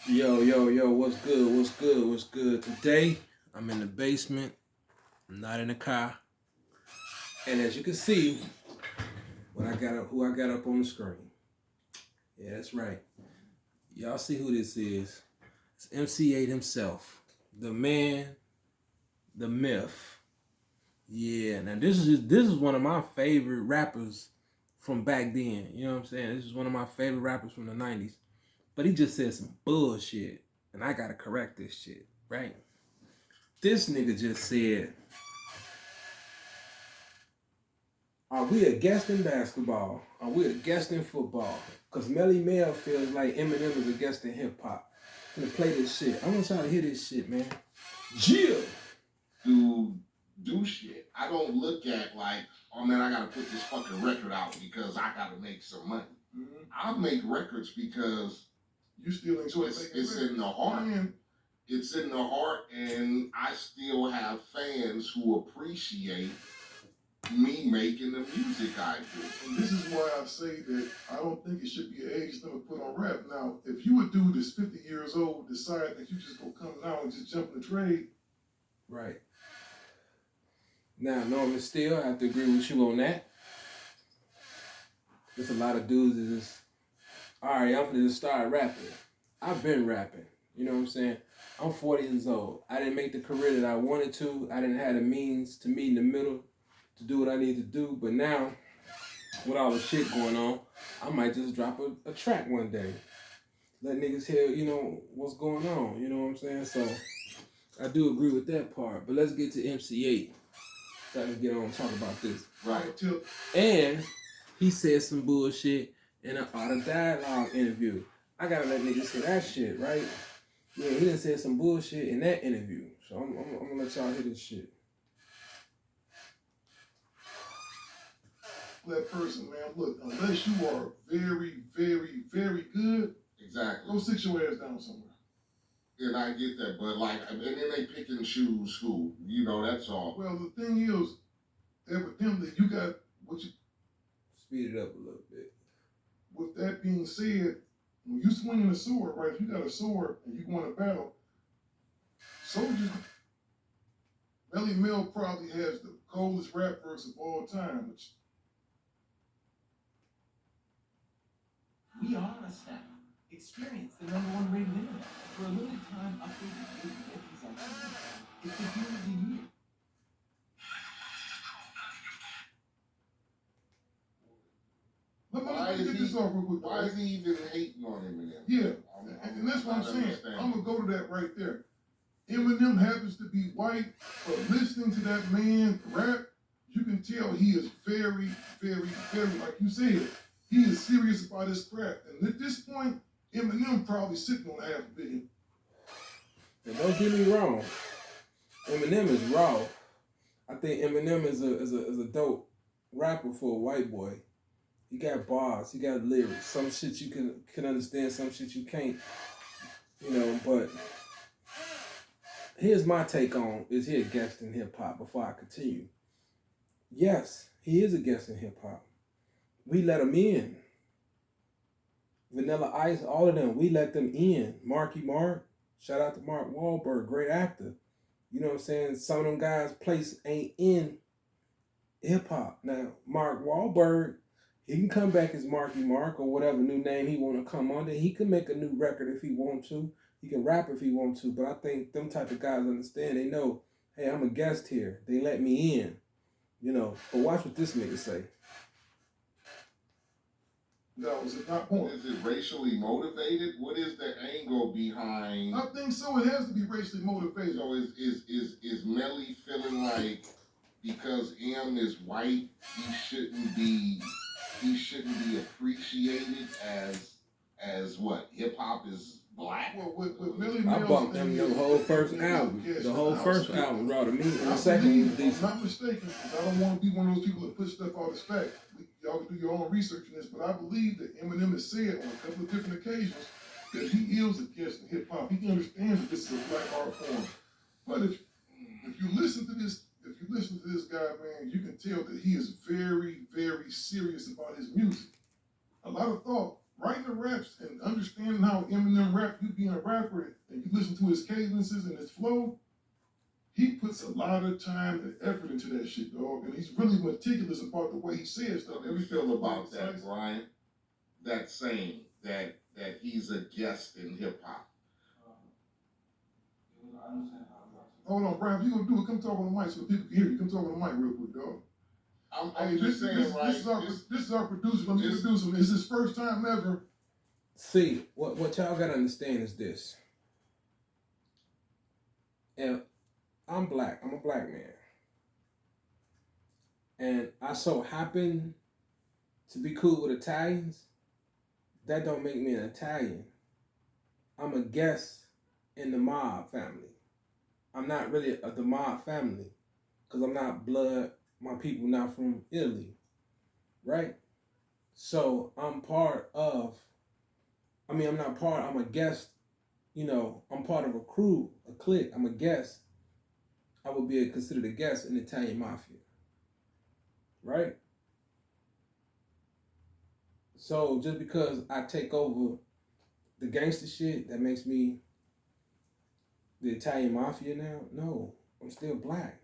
Yo, what's good? What's good? What's good? Today, I'm in the basement. I'm not in the car. And as you can see, who I got up on the screen. Yeah, that's right. Y'all see who this is. It's MC8 himself. The man, the myth. Yeah, now this is one of my favorite rappers from back then. You know what I'm saying? This is one of my favorite rappers from the 90s. But he just said some bullshit. And I gotta correct this shit, right? This nigga just said, are we a guest in basketball? Are we a guest in football? Because Melly Mel feels like Eminem is a guest in hip hop. I'm gonna play this shit. I want y'all to hear this shit, man. Jill. Do shit. I don't look at like, oh man, I gotta put this fucking record out because I gotta make some money. Mm-hmm. I make records because you still enjoy it's in the heart. Man. It's in the heart, and I still have fans who appreciate me making the music I do. And this is why I say that I don't think it should be an age limit put on rap. Now, if you a dude that's 50 years old, decide that you just gonna come now and just jump in the trade. Right. Now, Norman Steele, I have to agree with you on that. There's a lot of dudes that just, all right, I'm gonna just start rapping. I've been rapping. You know what I'm saying? I'm 40 years old. I didn't make the career that I wanted to. I didn't have the means to meet in the middle to do what I need to do. But now, with all the shit going on, I might just drop a track one day. Let niggas hear, what's going on. You know what I'm saying? So, I do agree with that part. But let's get to MC8. So I can get on and talk about this. Right. And he said some bullshit in an Art of Dialogue interview. I gotta let niggas hear that shit, right? Yeah, he done said some bullshit in that interview. So I'm gonna let y'all hear this shit. That person, man, look, unless you are very, very, very good, exactly, go sit your ass down somewhere. And I get that, but like, and then they pick and choose who, that's all. Well, the thing is, evidently, you got what you speed it up a little bit. With that being said, when you swinging a sword, right? If you got a sword and you go in a battle, soldiers, Melly Mel probably has the coldest rap verse of all time, which we are a step. Experience the #1 rated internet. For a limited time, upgrade to 50 ideas. It's the deal of the year. Why is he even hating on Eminem? Yeah, and that's what I'm saying. I'm going to go to that right there. Eminem happens to be white, but listening to that man rap, you can tell he is very, very, very, like you said, he is serious about his craft. And at this point, Eminem probably sitting on $500 million. And don't get me wrong, Eminem is raw. I think Eminem is a dope rapper for a white boy. He got bars, he got lyrics. Some shit you can understand, some shit you can't. But here's my take on, is he a guest in hip hop before I continue? Yes, he is a guest in hip hop. We let him in. Vanilla Ice, all of them, we let them in. Marky Mark, shout out to Mark Wahlberg, great actor. You know what I'm saying? Some of them guys' place ain't in hip hop. Now, Mark Wahlberg, he can come back as Marky Mark or whatever new name he want to come under. He can make a new record if he want to. He can rap if he want to. But I think them type of guys understand. They know, hey, I'm a guest here. They let me in. But watch what this nigga say. No, is it not point? Is it racially motivated? What is the angle behind? I think so. It has to be racially motivated. So is Melly feeling like because M is white, he shouldn't be appreciated as what hip hop is black? Well, with Melly Mel, I bumped them the whole first album. The whole first album brought to me. And the second was decent. I'm not mistaken, because I don't want to be one of those people that put stuff out of fact. Y'all can do your own research on this, but I believe that Eminem has said on a couple of different occasions that he is a guest in hip hop. He can understand that this is a black art form. But if you listen to this guy, man, you can tell that he is very, very serious about his music. A lot of thought writing the raps and understanding how Eminem rap, you being a rapper and you listen to his cadences and his flow, he puts a lot of time and effort into that shit, dog. And he's really meticulous about the way he says stuff. How do you feel about that, Brian? That saying that he's a guest in hip hop. Hold on, Brian. If you gonna do it, come talk on the mic so people can hear you. Come talk on the mic real quick, dog. I'm just saying, right? This is our producer. Let me introduce him. It's his first time ever. See, what y'all gotta understand is this. And I'm black. I'm a black man. And I so happen to be cool with Italians. That don't make me an Italian. I'm a guest in the mob family. I'm not really of the mob family because I'm not blood. My people not from Italy, right? So I'm part of. I'm not part. I'm a guest. I'm part of a crew, a clique. I'm a guest. I would be considered a guest in the Italian mafia, right? So just because I take over the gangster shit, that makes me the Italian mafia now? No, I'm still black.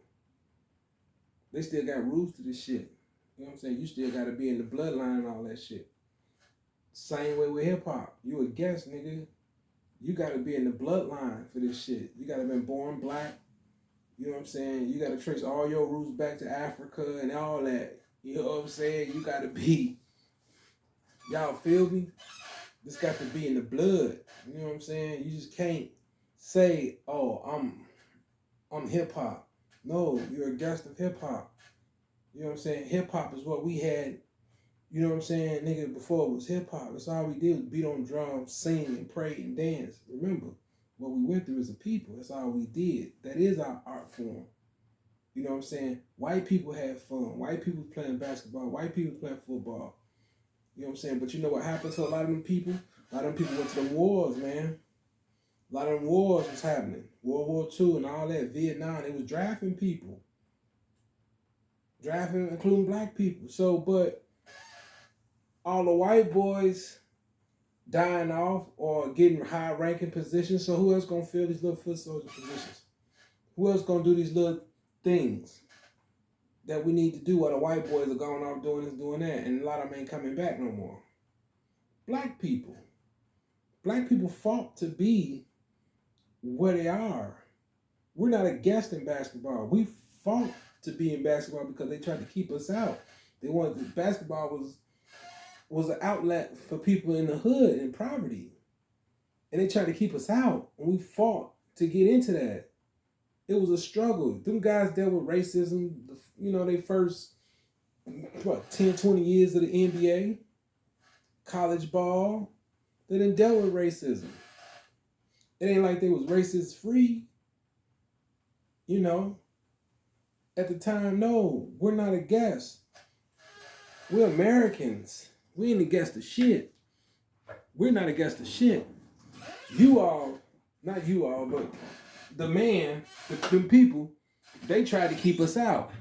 They still got rules to this shit. You know what I'm saying? You still got to be in the bloodline and all that shit. Same way with hip hop. You a guest, nigga. You got to be in the bloodline for this shit. You got to been born black. You know what I'm saying? You got to trace all your roots back to Africa and all that. You know what I'm saying? You got to be. Y'all feel me? This got to be in the blood. You know what I'm saying? You just can't say, "Oh, I'm hip hop." No, you're a guest of hip hop. You know what I'm saying? Hip hop is what we had. You know what I'm saying, nigga? Before it was hip hop, that's all we did was beat on drums, sing and pray and dance. Remember, what we went through as a people. That's all we did. That is our art form. You know what I'm saying? White people had fun. White people playing basketball. White people playing football. You know what I'm saying? But you know what happened to a lot of them people? A lot of them people went to the wars, man. A lot of them wars was happening. World War II and all that. Vietnam. They was drafting people. Drafting, including black people. So, but all the white boys dying off or getting high-ranking positions. So who else gonna fill these little foot soldier positions? Who else gonna do these little things that we need to do while the white boys are going off doing this, doing that, and a lot of them ain't coming back no more? Black people. Black people fought to be where they are. We're not a guest in basketball. We fought to be in basketball because they tried to keep us out. They wanted basketball was an outlet for people in the hood and poverty. And they tried to keep us out. And we fought to get into that. It was a struggle. Them guys dealt with racism, they first 10, 20 years of the NBA, college ball. They didn't deal with racism. It ain't like they was racist free. At the time, no, we're not a guest. We're Americans. We ain't a guest of shit. We're not a guest of shit. You all, not you all, but the man, them people, they tried to keep us out.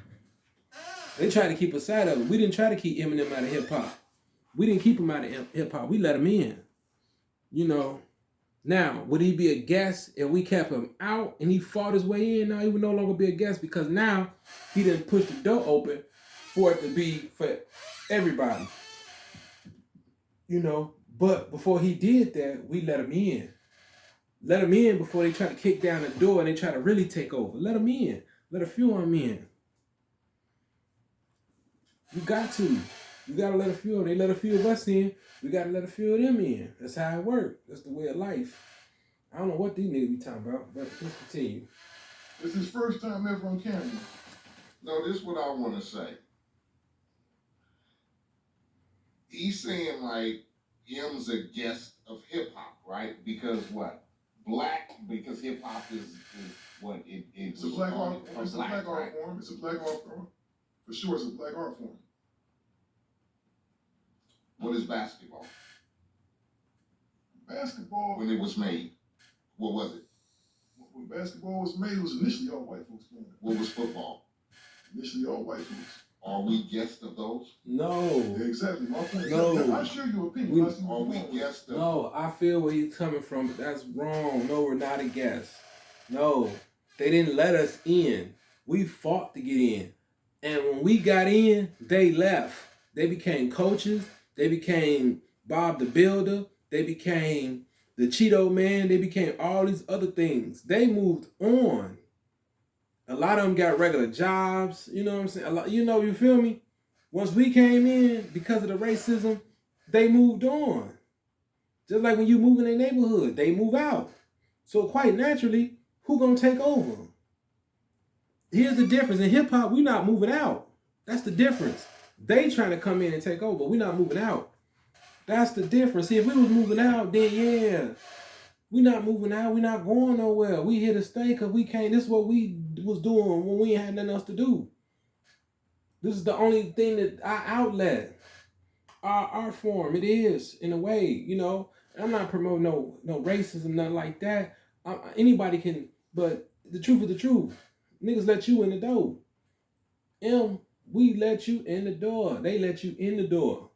They tried to keep us out of it. We didn't try to keep Eminem out of hip hop. We didn't keep him out of hip hop. We let him in. Now, would he be a guest if we kept him out and he fought his way in? Now he would no longer be a guest because now he didn't push the door open for it to be for everybody. But before he did that, we let him in. Let him in before they try to kick down the door and they try to really take over. Let him in. Let a few of them in. You got to. You got to let a few of them. They let a few of us in. We got to let a few of them in. That's how it works. That's the way of life. I don't know what these niggas be talking about, but let's continue. It's his first time ever on camera. No, this is what I want to say. He's saying like M's a guest of hip hop, right? Because what? Because hip hop is what it's a black art form. It's a black art form. It's a black art form. For sure, it's a black art form. What is basketball? Basketball. When it was made, what was it? When basketball was made, it was initially all white folks playing. What was football? Initially all white folks. Are we guests of those? No. Exactly. My point. No. I share your opinion. Are we guests of No, I feel where he's coming from, but that's wrong. No, we're not a guest. No, they didn't let us in. We fought to get in. And when we got in, they left. They became coaches. They became Bob the Builder. They became the Cheeto Man. They became all these other things. They moved on. A lot of them got regular jobs. You know what I'm saying? A lot, you feel me? Once we came in, because of the racism, they moved on. Just like when you move in a neighborhood, they move out. So quite naturally, who gonna take over? Here's the difference. In hip hop, we not moving out. That's the difference. They trying to come in and take over. We not moving out. That's the difference. See, if we was moving out, then yeah, we not moving out. We not going nowhere. We here to stay because we can't. This is what we was doing when we ain't had nothing else to do. This is the only thing that our outlet, our art form. It is in a way, you know. I'm not promoting no racism, nothing like that. Anybody can, but the truth is the truth. Niggas let you in the door. We let you in the door. They let you in the door.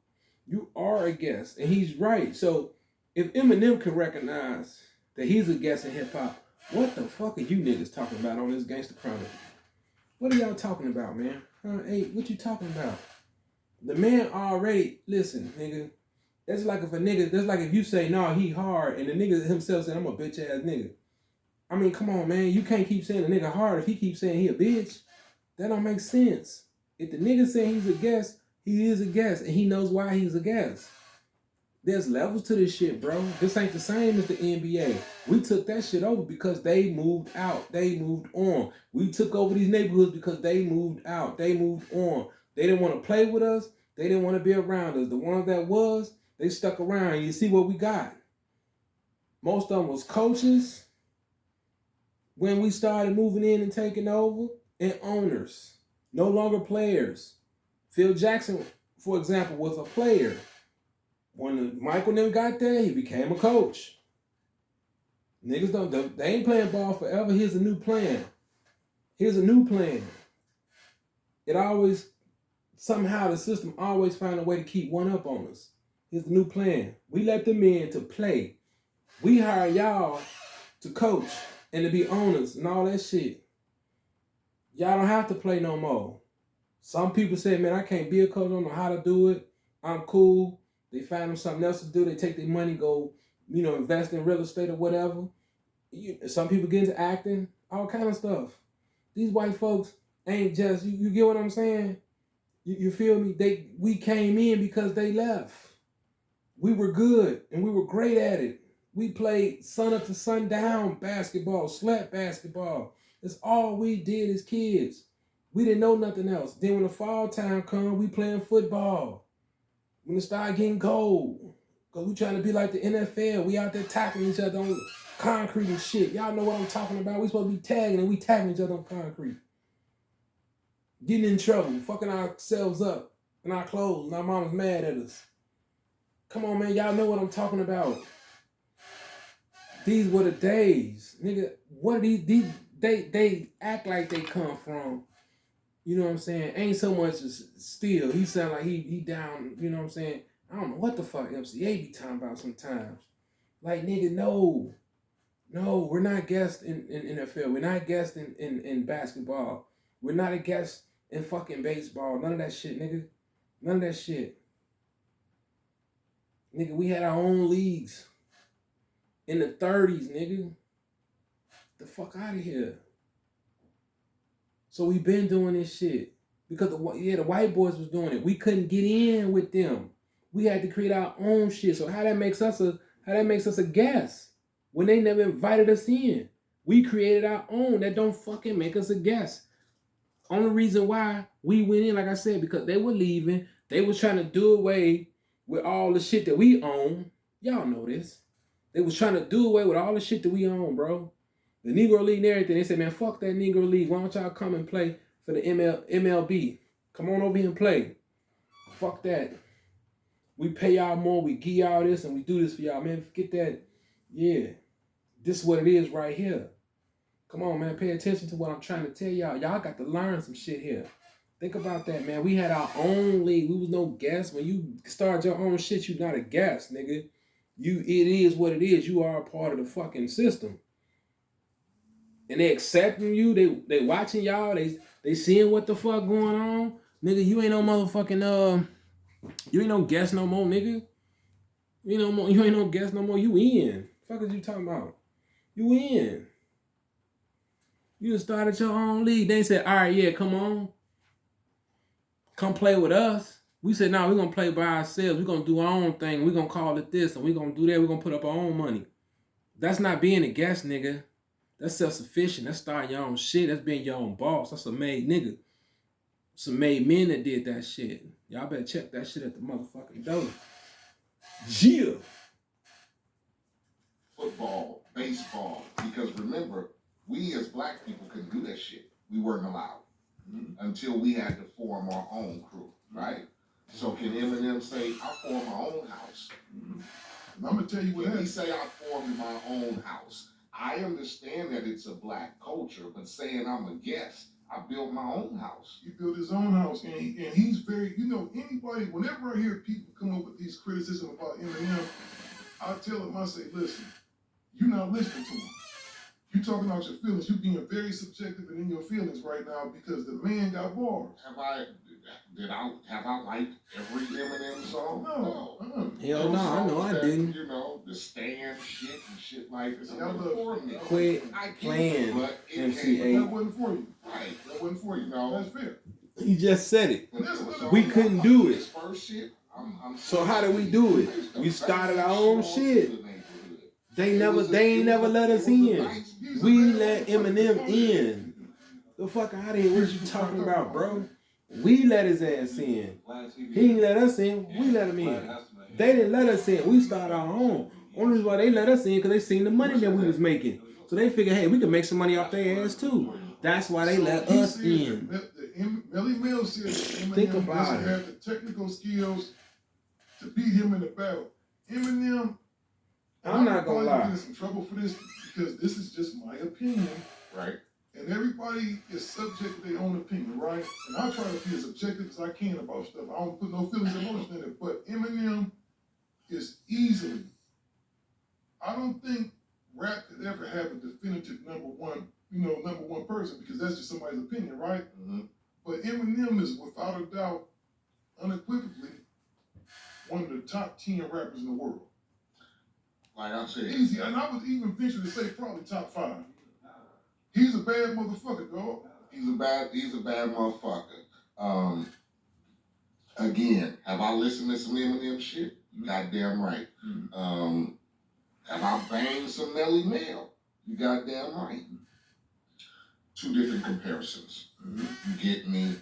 You are a guest, and he's right. So if Eminem can recognize that he's a guest in hip hop, what the fuck are you niggas talking about on this Gangsta Chronicle? What are y'all talking about, man? Hey, what you talking about? The man already, listen, nigga. That's like if you say, no, he hard, and the nigga himself saying, I'm a bitch ass nigga. I mean, come on, man. You can't keep saying a nigga hard if he keeps saying he a bitch. That don't make sense. If the nigga saying he's a guest, he is a guest, and he knows why he's a guest. There's levels to this shit, bro. This ain't the same as the NBA. We took that shit over because they moved out. They moved on. We took over these neighborhoods because they moved out. They moved on. They didn't want to play with us. They didn't want to be around us. The ones that was, they stuck around. You see what we got. Most of them was coaches when we started moving in and taking over, and owners. No longer players. Phil Jackson, for example, was a player. When Michael and them got there, he became a coach. Niggas they ain't playing ball forever. Here's a new plan. Here's a new plan. It always, somehow the system always find a way to keep one up on us. Here's the new plan. We let them in to play. We hire y'all to coach and to be owners and all that shit. Y'all don't have to play no more. Some people say, man, I can't be a coach. I don't know how to do it. I'm cool. They find them something else to do. They take their money, go, invest in real estate or whatever. Some people get into acting, all kind of stuff. These white folks ain't just, you get what I'm saying? You feel me? We came in because they left. We were good and we were great at it. We played sun up to sundown basketball, slap basketball. That's all we did as kids. We didn't know nothing else. Then when the fall time come, we playing football. When it started getting cold, because we trying to be like the NFL. We out there tackling each other on concrete and shit. Y'all know what I'm talking about. We supposed to be tagging and we tagging each other on concrete. Getting in trouble, fucking ourselves up in our clothes, and our mama's mad at us. Come on, man. Y'all know what I'm talking about. These were the days. Nigga, what are these they act like they come from. You know what I'm saying? Ain't so much as still. He sound like he down, you know what I'm saying? I don't know what the fuck MCA be talking about sometimes. Like, nigga, no, we're not guests in NFL. We're not guests in basketball. We're not a guest in fucking baseball. None of that shit, nigga. None of that shit. Nigga, we had our own leagues in the 30s, nigga. The fuck out of here. So we been doing this shit because the white boys was doing it. We couldn't get in with them. We had to create our own shit. So how that makes us a guest when they never invited us in? We created our own. That don't fucking make us a guest. Only reason why we went in, like I said, because they were leaving. They was trying to do away with all the shit that we own. Y'all know this. They was trying to do away with all the shit that we own, bro. The Negro League and everything. They said, man, fuck that Negro League. Why don't y'all come and play for the MLB? Come on over here and play. Fuck that. We pay y'all more. We give y'all this and we do this for y'all. Man, forget that. Yeah. This is what it is right here. Come on, man. Pay attention to what I'm trying to tell y'all. Y'all got to learn some shit here. Think about that, man. We had our own league. We was no guest. When you start your own shit, you not a guest, nigga. It is what it is. You are a part of the fucking system. And they accepting you. They watching y'all. They seeing what the fuck going on. Nigga, you ain't no motherfucking you ain't no guest no more, nigga. You ain't no guest no more. You in. Fuck is you talking about? You in. You just started your own league. They said, all right, yeah, come on. Come play with us. We said, no, we're going to play by ourselves. We're going to do our own thing. We're going to call it this, and we're going to do that. We're going to put up our own money. That's not being a guest, nigga. That's self-sufficient. That's starting your own shit. That's being your own boss. That's a made nigga. Some made men that did that shit. Y'all better check that shit at the motherfucking door. Yeah. Football, baseball, because remember, we as black people couldn't do that shit. We weren't allowed until we had to form our own crew, right? So can Eminem say, I formed my own house? And I'm gonna tell you what. When he say I formed my own house, I understand that it's a black culture, but saying I'm a guest, I built my own house. He built his own house, and he's very, anybody, whenever I hear people come up with these criticisms about Eminem, I tell them, I say, listen, you're not listening to him. You talking about your feelings. You being very subjective and in your feelings right now because the man got bars. Have I liked every Eminem song? No. Hell no, I know I didn't. You know, the stand shit and shit like this. Quit playing MC Eiht. That wasn't for you. Right. That wasn't for you. No. That's fair. He just said it. So We couldn't do it. This first shit, So how did we do it? We started our own shit. They ain't never let us in. We let Eminem in. The fuck out of here. What you talking about, bro? We let his ass in. He didn't let us in. We let him in. They didn't let us in. We started our own. Only reason why they let us in because they seen the money that we was making. So they figured, hey, we can make some money off their ass too. That's why they let us in. Melly Mel said that Think Eminem about doesn't it. have the technical skills to beat him in the battle. Eminem, I'm not gonna lie. I'm in some trouble for this because this is just my opinion. Right. And everybody is subject to their own opinion, right? And I try to be as objective as I can about stuff. I don't put no feelings or emotion in it. But Eminem is easily, I don't think rap could ever have a definitive number one person because that's just somebody's opinion, right? Mm-hmm. But Eminem is without a doubt, unequivocally, one of the top 10 rappers in the world. Like I said. Easy, and I would even venture to say probably top 5. He's a bad motherfucker, dog. He's a bad motherfucker. Again, have I listened to some Eminem shit? Goddamn right. Have I banged some Melly Mel? You goddamn right. 2 different comparisons. You get me?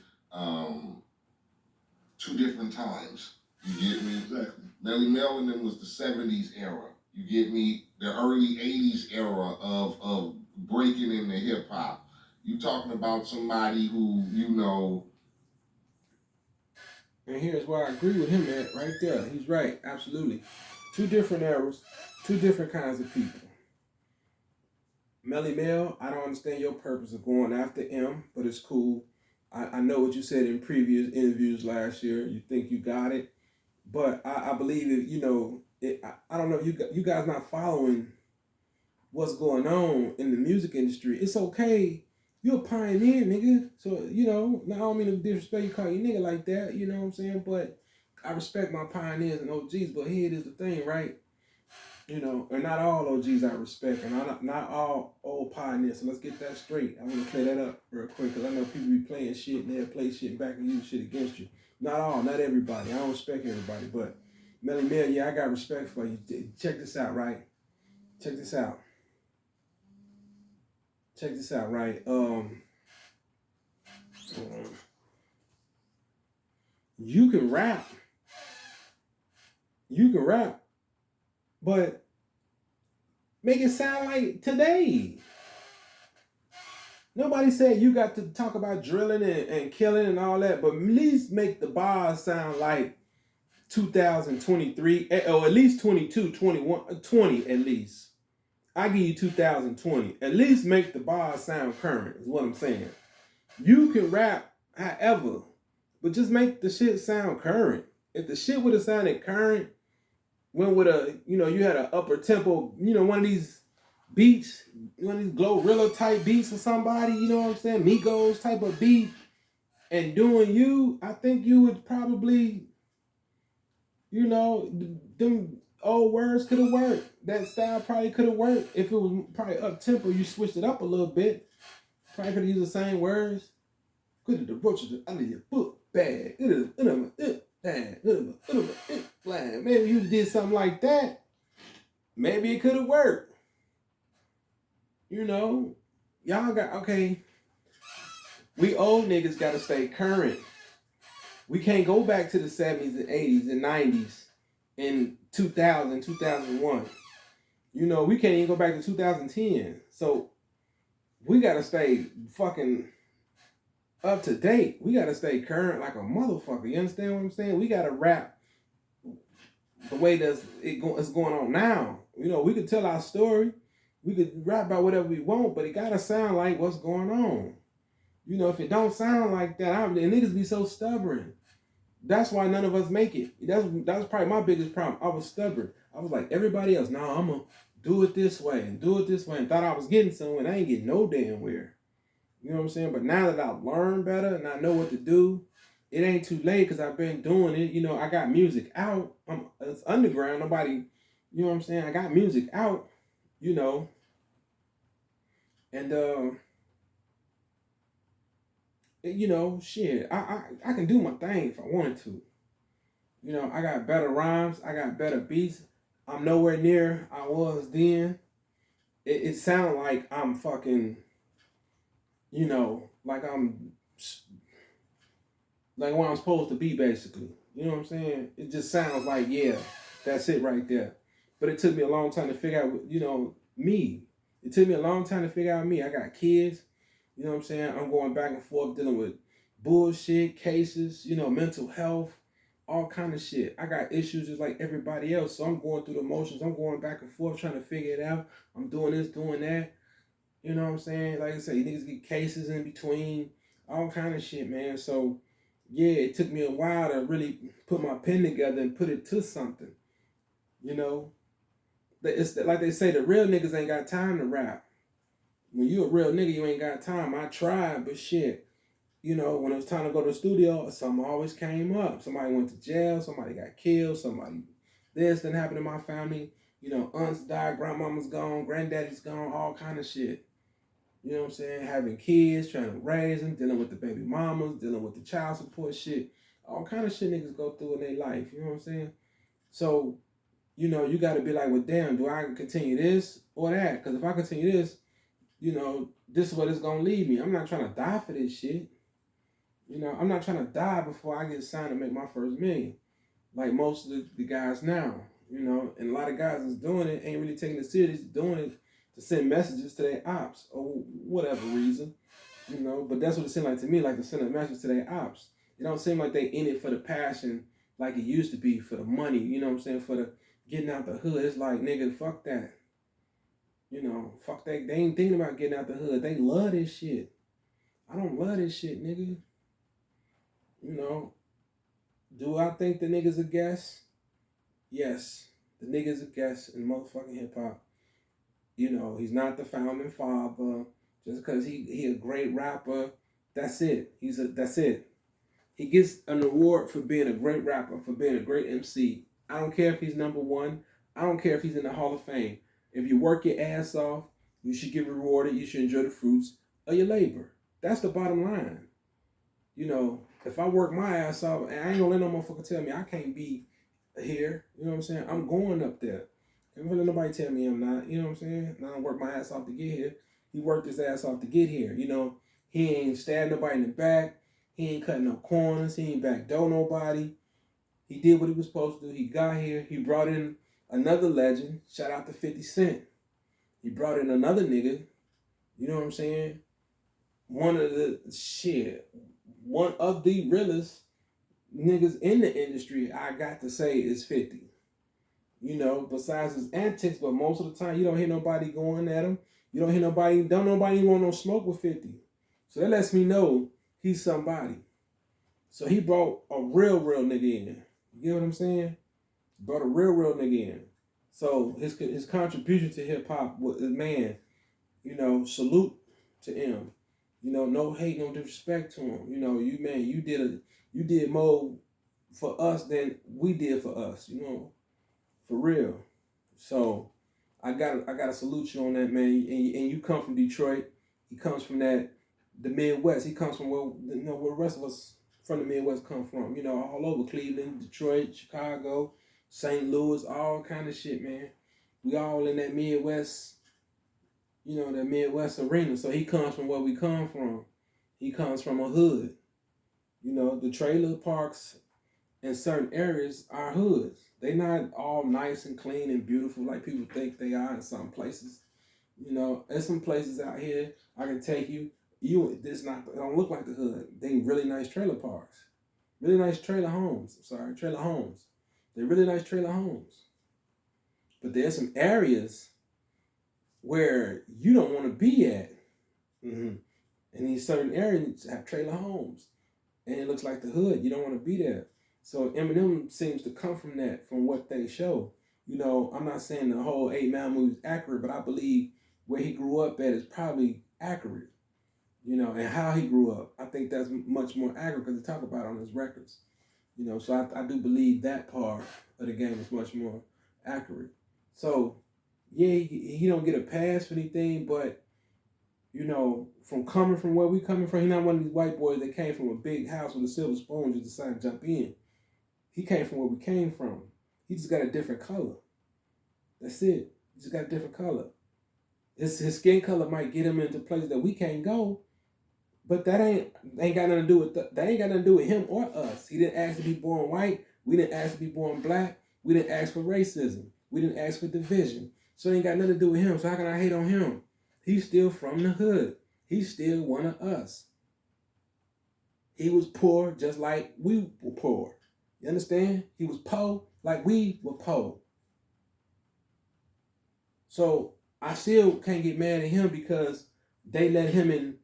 2 different times. You get me? Exactly. Melly Mel and them was the 70s era. You get me? The early 80s era of breaking into hip hop. You talking about somebody who, And here's where I agree with him at right there. He's right, absolutely. 2 different eras, 2 different kinds of people. Melly Mel, I don't understand your purpose of going after M, but it's cool. I know what you said in previous interviews last year. You think you got it, but I believe it. I don't know. You guys not following what's going on in the music industry. It's okay. You're a pioneer, nigga. So, I don't mean to disrespect you, call you nigga like that, you know what I'm saying? But I respect my pioneers and OGs, but here it is the thing, right? And not all OGs I respect, and not all old pioneers. So let's get that straight. I want to clear that up real quick, because I know people be playing shit, and they'll play shit and back and use shit against you. Not everybody. I don't respect everybody, but Melly Mel, yeah, I got respect for you. Check this out, right? Check this out, right? You can rap, but make it sound like today. Nobody said you got to talk about drilling and killing and all that, but at least make the bars sound like 2023, or at least 22, 21, 20 at least. I give you 2020. At least make the bars sound current, is what I'm saying. You can rap however, but just make the shit sound current. If the shit would have sounded current, went with a, you had an upper tempo, one of these beats, one of these Glorilla type beats or somebody, you know what I'm saying, Migos type of beat, and doing you, I think you would probably, them old words could have worked. That style probably could have worked. If it was probably up tempo, you switched it up a little bit. Probably could have used the same words. Could have the I need your book bag. Maybe you did something like that. Maybe it could have worked. Y'all got, okay. We old niggas got to stay current. We can't go back to the 70s and 80s and 90s and 2000, 2001. We can't even go back to 2010. So we got to stay fucking up to date. We got to stay current like a motherfucker. You understand what I'm saying? We got to rap the way it's going on now. We could tell our story. We could rap about whatever we want, but it got to sound like what's going on. If it don't sound like that, and niggas be so stubborn. That's why none of us make it. That was probably my biggest problem. I was stubborn. I was like everybody else. Nah, I'm going to do it this way and do it this way. And thought I was getting somewhere, and I ain't getting no damn where. You know what I'm saying? But now that I've learned better and I know what to do, it ain't too late because I've been doing it. I got music out. It's underground. Nobody, you know what I'm saying? I got music out, and shit, I can do my thing if I wanted to. I got better rhymes. I got better beats. I'm nowhere near I was then. It sounds like I'm fucking, like I'm, like what I'm supposed to be, basically. You know what I'm saying? It just sounds like, yeah, that's it right there. But it took me a long time to figure out, me. It took me a long time to figure out me. I got kids. You know what I'm saying? I'm going back and forth dealing with bullshit, cases, mental health, all kind of shit. I got issues just like everybody else. So I'm going through the motions. I'm going back and forth trying to figure it out. I'm doing this, doing that. You know what I'm saying? Like I said, you niggas get cases in between, all kind of shit, man. So, yeah, it took me a while to really put my pen together and put it to something. It's like they say, the real niggas ain't got time to rap. When you a real nigga, you ain't got time. I tried, but shit. When it was time to go to the studio, something always came up. Somebody went to jail, somebody got killed, this didn't happen in my family. Aunts died, grandmama's gone, granddaddy's gone, all kind of shit. You know what I'm saying? Having kids, trying to raise them, dealing with the baby mamas, dealing with the child support shit. All kind of shit niggas go through in their life. You know what I'm saying? So, you got to be like, well, damn, do I continue this or that? Because if I continue this, this is what it's going to lead me. I'm not trying to die for this shit. I'm not trying to die before I get signed to make my first million. Like most of the guys now, and a lot of guys that's doing it ain't really taking it serious, doing it to send messages to their ops or whatever reason, But that's what it seemed like to me, like to send a message to their ops. It don't seem like they in it for the passion like it used to be, for the money, you know what I'm saying, for the getting out the hood. It's like, nigga, fuck that. Fuck that. They ain't thinking about getting out the hood. They love this shit. I don't love this shit, nigga. Do I think the nigga's a guest? Yes. The nigga's a guest in motherfucking hip hop. He's not the founding father. Just because he a great rapper, that's it. That's it. He gets an award for being a great rapper, for being a great MC. I don't care if he's number one. I don't care if he's in the Hall of Fame. If you work your ass off, you should get rewarded. You should enjoy the fruits of your labor. That's the bottom line. If I work my ass off, and I ain't gonna let no motherfucker tell me I can't be here. You know what I'm saying? I'm going up there. Can't let nobody tell me I'm not. You know what I'm saying? I don't work my ass off to get here. He worked his ass off to get here. He ain't stabbed nobody in the back. He ain't cutting no corners. He ain't backdoor nobody. He did what he was supposed to do. He got here. He brought in another legend. Shout out to 50 Cent. He brought in another nigga. You know what I'm saying? One of the realest niggas in the industry, I got to say, is 50. Besides his antics, but most of the time you don't hear nobody going at him. You don't hear nobody want no smoke with 50. So that lets me know he's somebody. So he brought a real nigga in. You get what I'm saying? Brought a real nigga in. So his contribution to hip hop was, man, you know, salute to him. You know, no hate, no disrespect to him. You know, you did more for us than we did for us. You know, for real. So I gotta salute you on that, man. And you come from Detroit. He comes from the Midwest. He comes from where where the rest of us from the Midwest come from. You know, all over Cleveland, Detroit, Chicago, St. Louis, all kind of shit, man. We all in that Midwest, you know, that Midwest arena. So he comes from where we come from. He comes from a hood. You know, the trailer parks in certain areas are hoods. They not all nice and clean and beautiful like people think they are in some places. You know, there's some places out here I can take you. This not don't look like the hood. They really nice trailer parks, really nice trailer homes. Trailer homes. They're really nice trailer homes. But there's some areas where you don't want to be at. Mm-hmm. And these certain areas have trailer homes, and it looks like the hood. You don't want to be there. So Eminem seems to come from that, from what they show. You know, I'm not saying the whole 8 Mile movie is accurate, but I believe where he grew up at is probably accurate. You know, and how he grew up. I think that's much more accurate because they talk about it on his records. You know, so I do believe that part of the game is much more accurate. So, yeah, he don't get a pass for anything, but, you know, from coming from where we coming from, he's not one of these white boys that came from a big house with a silver spoon just decided to jump in. He came from where we came from. He just got a different color. That's it. He just got a different color. His skin color might get him into places that we can't go, but that ain't got nothing to do with that ain't got nothing to do with him or us. He didn't ask to be born white. We didn't ask to be born black. We didn't ask for racism. We didn't ask for division. So it ain't got nothing to do with him. So how can I hate on him? He's still from the hood. He's still one of us. He was poor just like we were poor. You understand? He was poor like we were poor. So I still can't get mad at him because they let him in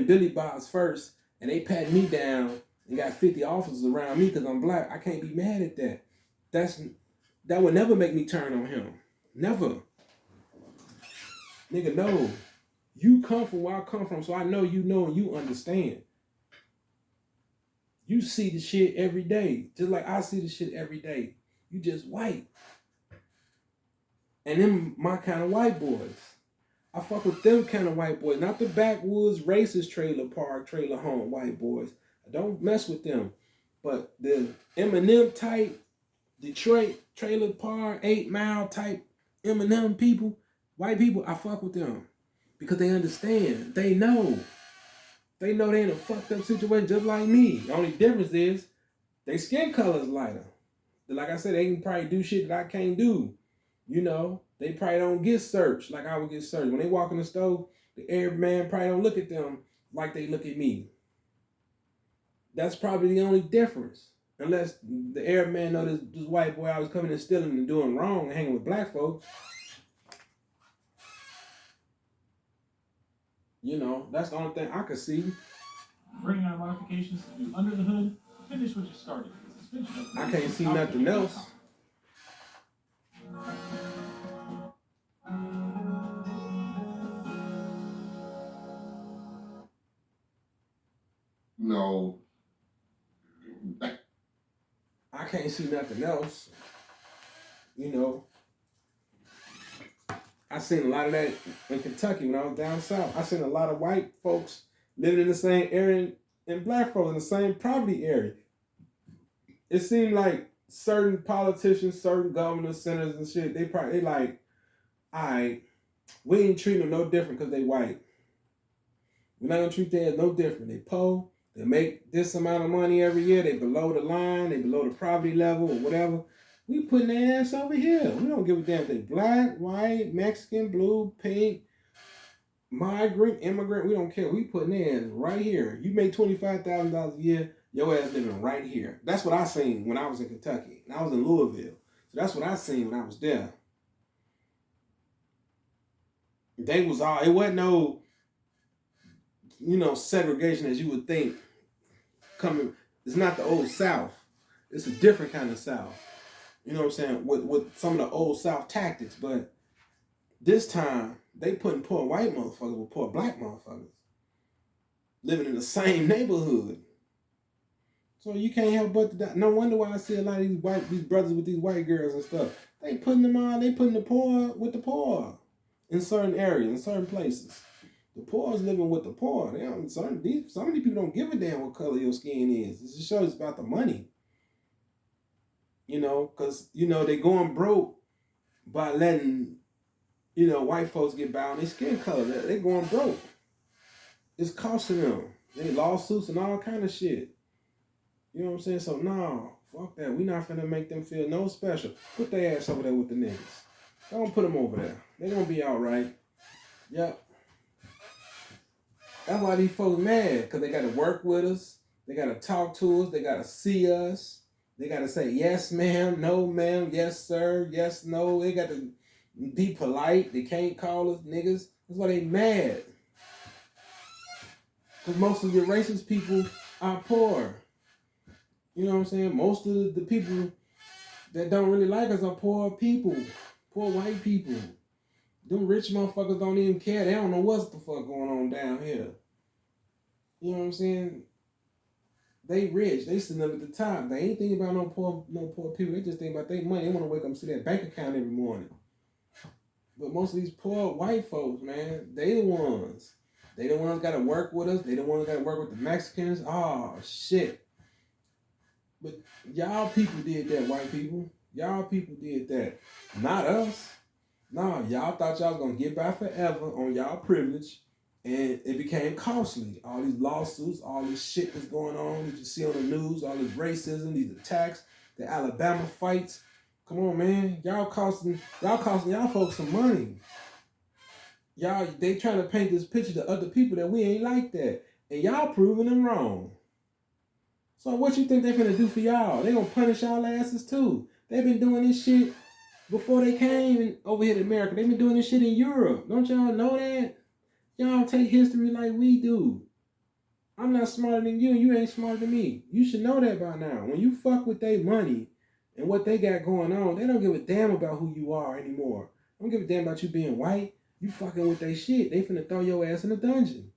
Billy Bob's first, and they pat me down and got 50 officers around me because I'm black. I can't be mad at that. That would never make me turn on him. Never. Nigga, no. You come from where I come from, so I know you know and you understand. You see the shit every day, just like I see the shit every day. You just white. And them my kind of white boys. I fuck with them kind of white boys, not the backwoods racist trailer park, trailer home white boys. I don't mess with them. But the Eminem type, Detroit trailer park, 8 Mile type Eminem people, white people, I fuck with them. Because they understand. They know. They know they in a fucked up situation just like me. The only difference is their skin color is lighter. Like I said, they can probably do shit that I can't do. You know, they probably don't get searched like I would get searched. When they walk in the store, the Arab man probably don't look at them like they look at me. That's probably the only difference. Unless the Arab man know this white boy I was coming and stealing and doing wrong and hanging with black folks. You know, that's the only thing I could see. Bringing out modifications to do under the hood, finish what you started. I can't see nothing else. No. I can't see nothing else. You know, I seen a lot of that in Kentucky when I was down south. I seen a lot of white folks living in the same area and black folks in the same property area. It seemed like certain politicians, certain governors, senators and shit, they like, all right, we ain't treating them no different because they white. We're not gonna treat them no different. They poor, they make this amount of money every year, they below the line, they below the poverty level or whatever. We putting their ass over here. We don't give a damn if they black, white, Mexican, blue, pink, migrant, immigrant. We don't care. We putting their ass right here. You make $25,000 a year, your ass living right here. That's what I seen when I was in Kentucky. And I was in Louisville. So that's what I seen when I was there. They was all, it wasn't no, you know, segregation as you would think coming. It's not the old South. It's a different kind of South. You know what I'm saying? With some of the old South tactics, but this time they putting poor white motherfuckers with poor black motherfuckers living in the same neighborhood. So you can't help but to, no wonder why I see a lot of these brothers with these white girls and stuff. They putting them on. They putting the poor with the poor in certain areas, in certain places. The poor is living with the poor. They don't, some of these people don't give a damn what color your skin is. It just shows about the money. You know, because, you know, they going broke by letting, you know, white folks get by on their skin color. They going broke. It's costing them. They lawsuits and all kind of shit. You know what I'm saying? So, no, fuck that. We not finna make them feel no special. Put their ass over there with the niggas. Don't put them over there. They gonna be all right. Yep. That's why these folks mad, because they got to work with us. They got to talk to us. They got to see us. They got to say, yes, ma'am, no, ma'am, yes, sir, yes, no. They got to be polite. They can't call us niggas. That's why they mad. Because most of your racist people are poor. You know what I'm saying? Most of the people that don't really like us are poor people. Poor white people. Them rich motherfuckers don't even care. They don't know what's the fuck going on down here. You know what I'm saying? They rich. They sitting up at the top. They ain't thinking about no poor people. They just think about their money. They want to wake up and see that bank account every morning. But most of these poor white folks, man, they the ones. They the ones got to work with us. They the ones got to work with the Mexicans. Oh, shit. But y'all people did that, white people. Y'all people did that. Not us. No, y'all thought y'all was going to get by forever on y'all privilege. And it became costly. All these lawsuits, all this shit that's going on that you see on the news, all this racism, these attacks, the Alabama fights. Come on, man. Y'all costing y'all folks some money. They trying to paint this picture to other people that we ain't like that. And y'all proving them wrong. So what you think they finna do for y'all? They gonna punish y'all asses too. They been doing this shit before they came over here to America. They been doing this shit in Europe. Don't y'all know that? Y'all take history like we do. I'm not smarter than you, and you ain't smarter than me. You should know that by now. When you fuck with their money and what they got going on, they don't give a damn about who you are anymore. They don't give a damn about you being white. You fucking with their shit. They finna throw your ass in a dungeon.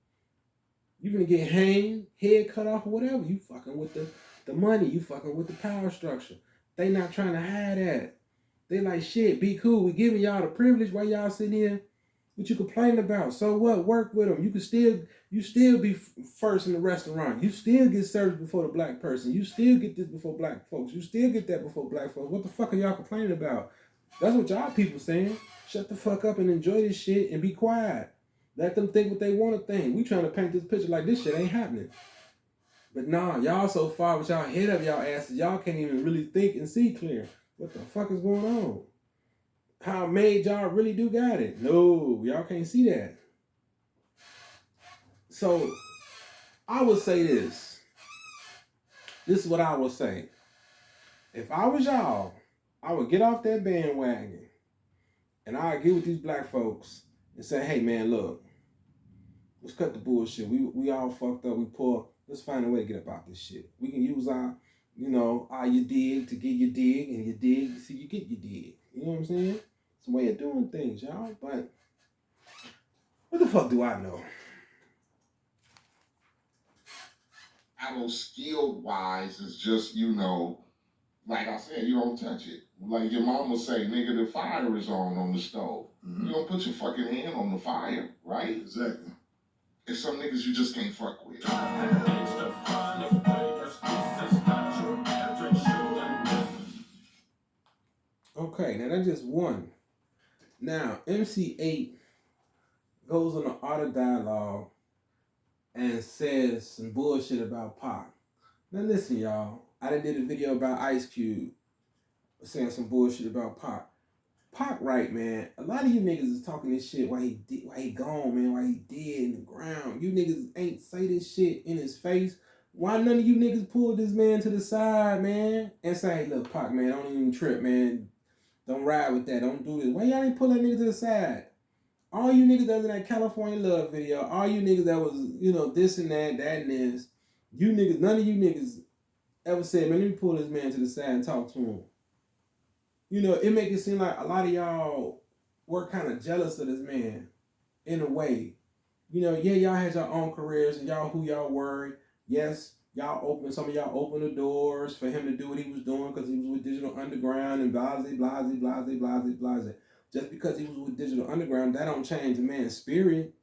You finna get hanged, head cut off, or whatever. You fucking with the money. You fucking with the power structure. They not trying to hide that. They like, shit, be cool. We giving y'all the privilege while y'all sitting here. What you complaining about? So what? Work with them. You still be first in the restaurant. You still get served before the black person. You still get this before black folks. You still get that before black folks. What the fuck are y'all complaining about? That's what y'all people saying. Shut the fuck up and enjoy this shit and be quiet. Let them think what they want to think. We trying to paint this picture like this shit ain't happening. But nah, y'all so far with y'all head up y'all asses, y'all can't even really think and see clear. What the fuck is going on? How made y'all really do got it? No, y'all can't see that. So, I would say this. This is what I would say. If I was y'all, I would get off that bandwagon and I'd get with these black folks and say, hey man, look, let's cut the bullshit. We all fucked up, we poor. Let's find a way to get up out this shit. We can use our you dig to get your dig, and your dig so you get your dig. You know what I'm saying? It's a way of doing things, y'all. But what the fuck do I know? I know skill wise is just, like I said, you don't touch it. Like your mama say, nigga, the fire is on the stove. Mm-hmm. You don't put your fucking hand on the fire, right? Exactly. It's some niggas you just can't fuck with. Okay, now that's just one. Now, MC Eiht goes on an art of dialogue and says some bullshit about Pac. Now listen, y'all. I done did a video about Ice Cube saying some bullshit about Pac. Pac, right, man. A lot of you niggas is talking this shit while he gone, man, while he dead in the ground. You niggas ain't say this shit in his face. Why none of you niggas pulled this man to the side, man, and say, hey, look, Pac, man, don't even trip, man. Don't ride with that. Don't do this. Why y'all ain't pull that nigga to the side? All you niggas that was in that California Love video, all you niggas that was, this and that and this, You niggas, none of you niggas ever said, man, let me pull this man to the side and talk to him. You know, it make it seem like a lot of y'all were kind of jealous of this man in a way. You know, yeah, y'all had your own careers and y'all who y'all were. Yes, some of y'all opened the doors for him to do what he was doing because he was with Digital Underground and blase, blase, blase, blase, blase. Just because he was with Digital Underground, that don't change the man's spirit.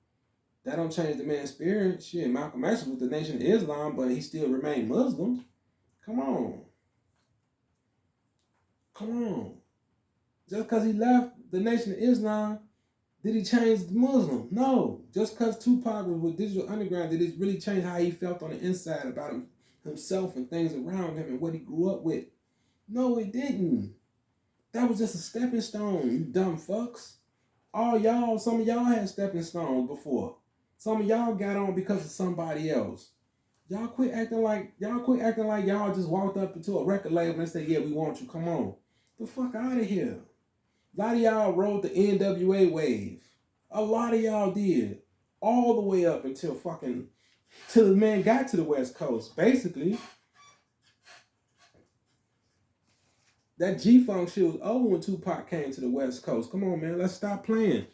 That don't change the man's spirit. Shit, Malcolm X was with the Nation of Islam, but he still remained Muslim. Come on. Come on. Just because he left the Nation of Islam, did he change the Muslim? No. Just because Tupac was with Digital Underground, did it really change how he felt on the inside about himself and things around him and what he grew up with? No, it didn't. That was just a stepping stone, you dumb fucks. Some of y'all had stepping stones before. Some of y'all got on because of somebody else. Y'all quit acting like y'all just walked up into a record label and said, yeah, we want you. Come on. The fuck out of here. A lot of y'all rode the NWA wave. A lot of y'all did. All the way up until till the man got to the West Coast. Basically, that G-Funk shit was over when Tupac came to the West Coast. Come on, man. Let's stop playing.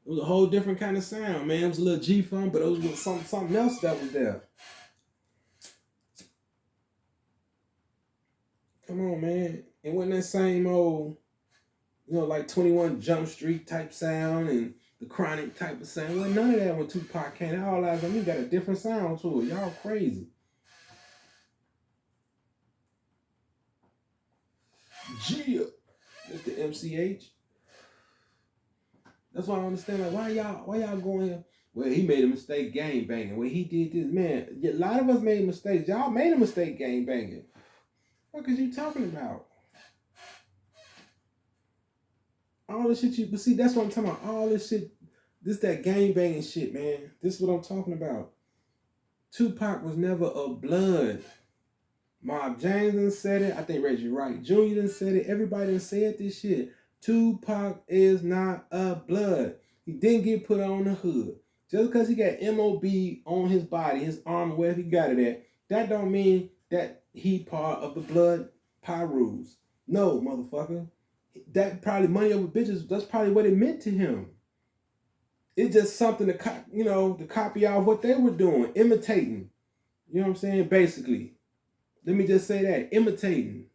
It was a whole different kind of sound, man. It was a little G-Funk, but it was something else that was there. Come on, man. It wasn't that same old, like 21 Jump Street type sound and the Chronic type of sound. Well, none of that when Tupac came out. All eyes on me got a different sound to it. Y'all crazy. Gia. That's the MCH. That's why I understand. Like, why y'all going here? Well, he made a mistake gang banging. Well, he did this. Man, a lot of us made mistakes. Y'all made a mistake gang banging. What is you talking about? All this shit but see, that's what I'm talking about. All this shit, that gang banging shit, man. This is what I'm talking about. Tupac was never a blood. Mob James done said it. I think Reggie Wright Jr. done said it. Everybody done said this shit. Tupac is not a blood. He didn't get put on the hood. Just because he got MOB on his body, his arm, wherever he got it at, that don't mean that he part of the blood Pyrus. No, motherfucker. That probably money over bitches, that's probably what it meant to him. It's just something to copy out what they were doing, imitating. You know what I'm saying? Basically. Let me just say that, imitating.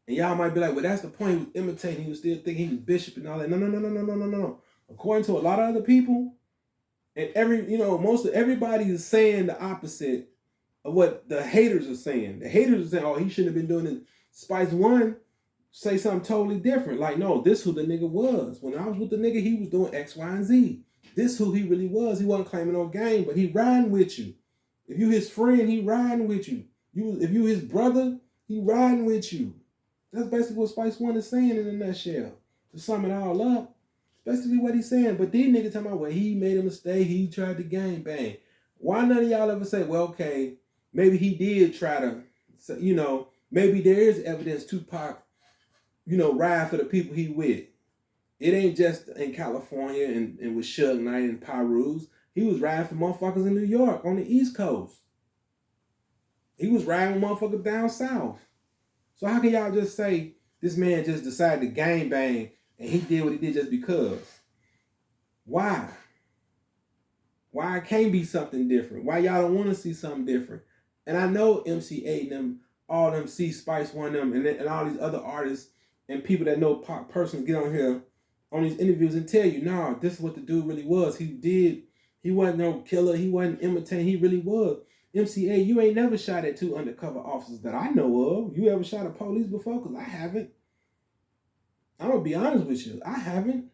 And y'all might be like, well, that's the point. He was imitating. He was still thinking he was bishop and all that. No. According to a lot of other people, and most of everybody is saying the opposite of what the haters are saying. The haters are saying, oh, he shouldn't have been doing it. Spice One say something totally different. Like, no, this who the nigga was. When I was with the nigga, he was doing X, Y, and Z. This who he really was. He wasn't claiming no game, but he riding with you. If you his friend, he riding with you. If you his brother, he riding with you. That's basically what Spice One is saying in a nutshell. To sum it all up, basically what he's saying. But these niggas talking about, well, he made a mistake. He tried to gang bang. Why none of y'all ever say, well, okay, maybe he did try to, maybe there is evidence Tupac, ride for the people he with. It ain't just in California and with Suge Knight and Pyrus. He was riding for motherfuckers in New York on the East Coast. He was riding with motherfuckers down south. So how can y'all just say this man just decided to gang bang and he did what he did just because? Why? Why it can't be something different? Why y'all don't want to see something different? And I know MC8 and them, all them see Spice One them and all these other artists and people that know pop persons get on here on these interviews and tell you, nah, this is what the dude really was. He wasn't no killer. He wasn't imitating. He really was. MC8, you ain't never shot at 2 undercover officers that I know of. You ever shot at police before? Because I haven't. I'm going to be honest with you. I haven't.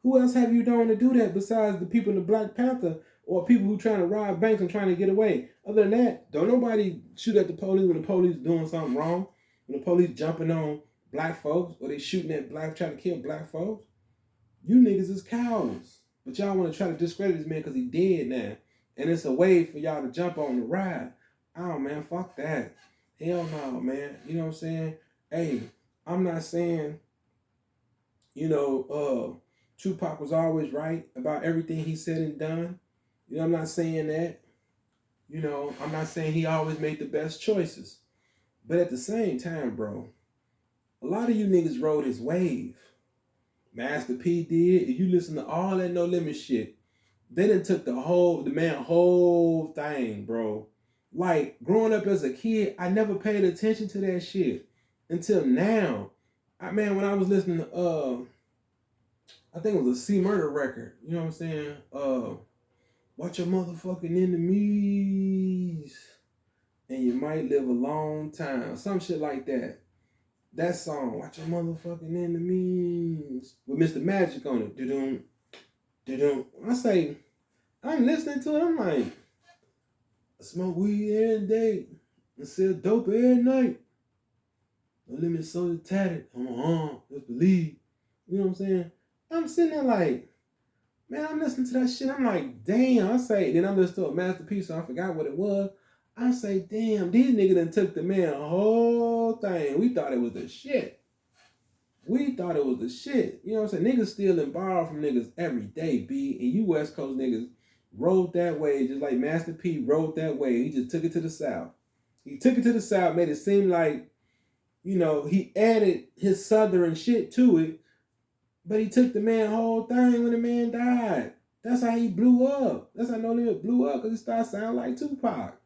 Who else have you known to do that besides the people in the Black Panther or people who trying to rob banks and trying to get away? Other than that, don't nobody shoot at the police when the police doing something wrong. When the police jumping on black folks or they shooting at trying to kill black folks. You niggas is cowards. But y'all want to try to discredit this man because he dead now. And it's a way for y'all to jump on the ride. Oh, man, fuck that. Hell no, man. You know what I'm saying? Hey, I'm not saying, Tupac was always right about everything he said and done. I'm not saying that. You know, I'm not saying he always made the best choices. But at the same time, bro, a lot of you niggas rode his wave. Master P did. If you listen to all that No Limit shit, they done took the man whole thing, bro. Like, growing up as a kid, I never paid attention to that shit until now. Man, when I was listening to I think it was a C Murder record. You know what I'm saying? Watch your motherfucking enemies, and you might live a long time. Some shit like that. That song, Watch Your Motherfucking Enemies, with Mr. Magic on it. Do-dum, do-dum. I say, I'm listening to it, I'm like, I smoke weed every day and sell dope every night. No limit so tatted on my arm, just believe. You know what I'm saying? I'm sitting there like, man, I'm listening to that shit. I'm like, damn. I say, then I'm listening to a masterpiece, so I forgot what it was. I say, damn, these niggas done took the man a whole thing. We thought it was the shit. We thought it was the shit. You know what I'm saying? Niggas steal and borrow from niggas every day, B. And you West Coast niggas rode that way just like Master P rode that way. He just took it to the South. He took it to the South, made it seem like, you know, he added his Southern shit to it, but he took the man whole thing when the man died. That's how he blew up. That's how No Limit blew up, because he started sounding like Tupac.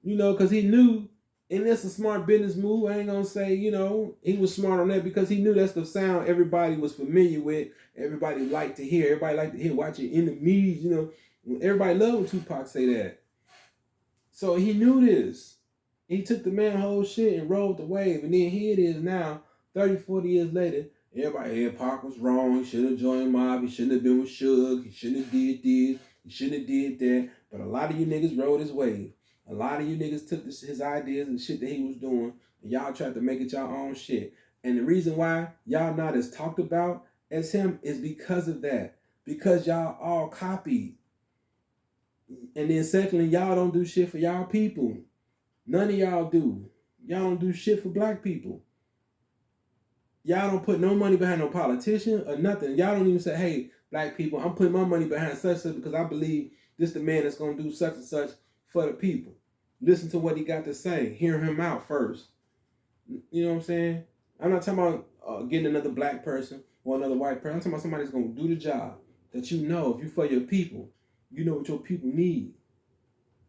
You know, because he knew, and that's a smart business move. I ain't going to say, you know, he was smart on that because he knew that's the sound everybody was familiar with. Everybody liked to hear. Everybody liked to hear, watch your enemies, you know. Everybody loved when Tupac say that. So he knew this. He took the man whole shit and rode the wave. And then here it is now, 30, 40 years later. Everybody, yeah, Pac was wrong. He should have joined Mob. He shouldn't have been with Suge. He shouldn't have did this. He shouldn't have did that. But a lot of you niggas rode his wave. A lot of you niggas took his ideas and shit that he was doing, and y'all tried to make it y'all own shit. And the reason why y'all not as talked about as him is because of that. Because y'all all copied. And then secondly, y'all don't do shit for y'all people. None of y'all do. Y'all don't do shit for black people. Y'all don't put no money behind no politician or nothing. Y'all don't even say, hey, black people, I'm putting my money behind such and such because I believe this the man that's going to do such and such for the people. Listen to what he got to say. Hear him out first. You know what I'm saying? I'm not talking about getting another black person or another white person. I'm talking about somebody that's going to do the job that you know. If you for your people, you know what your people need.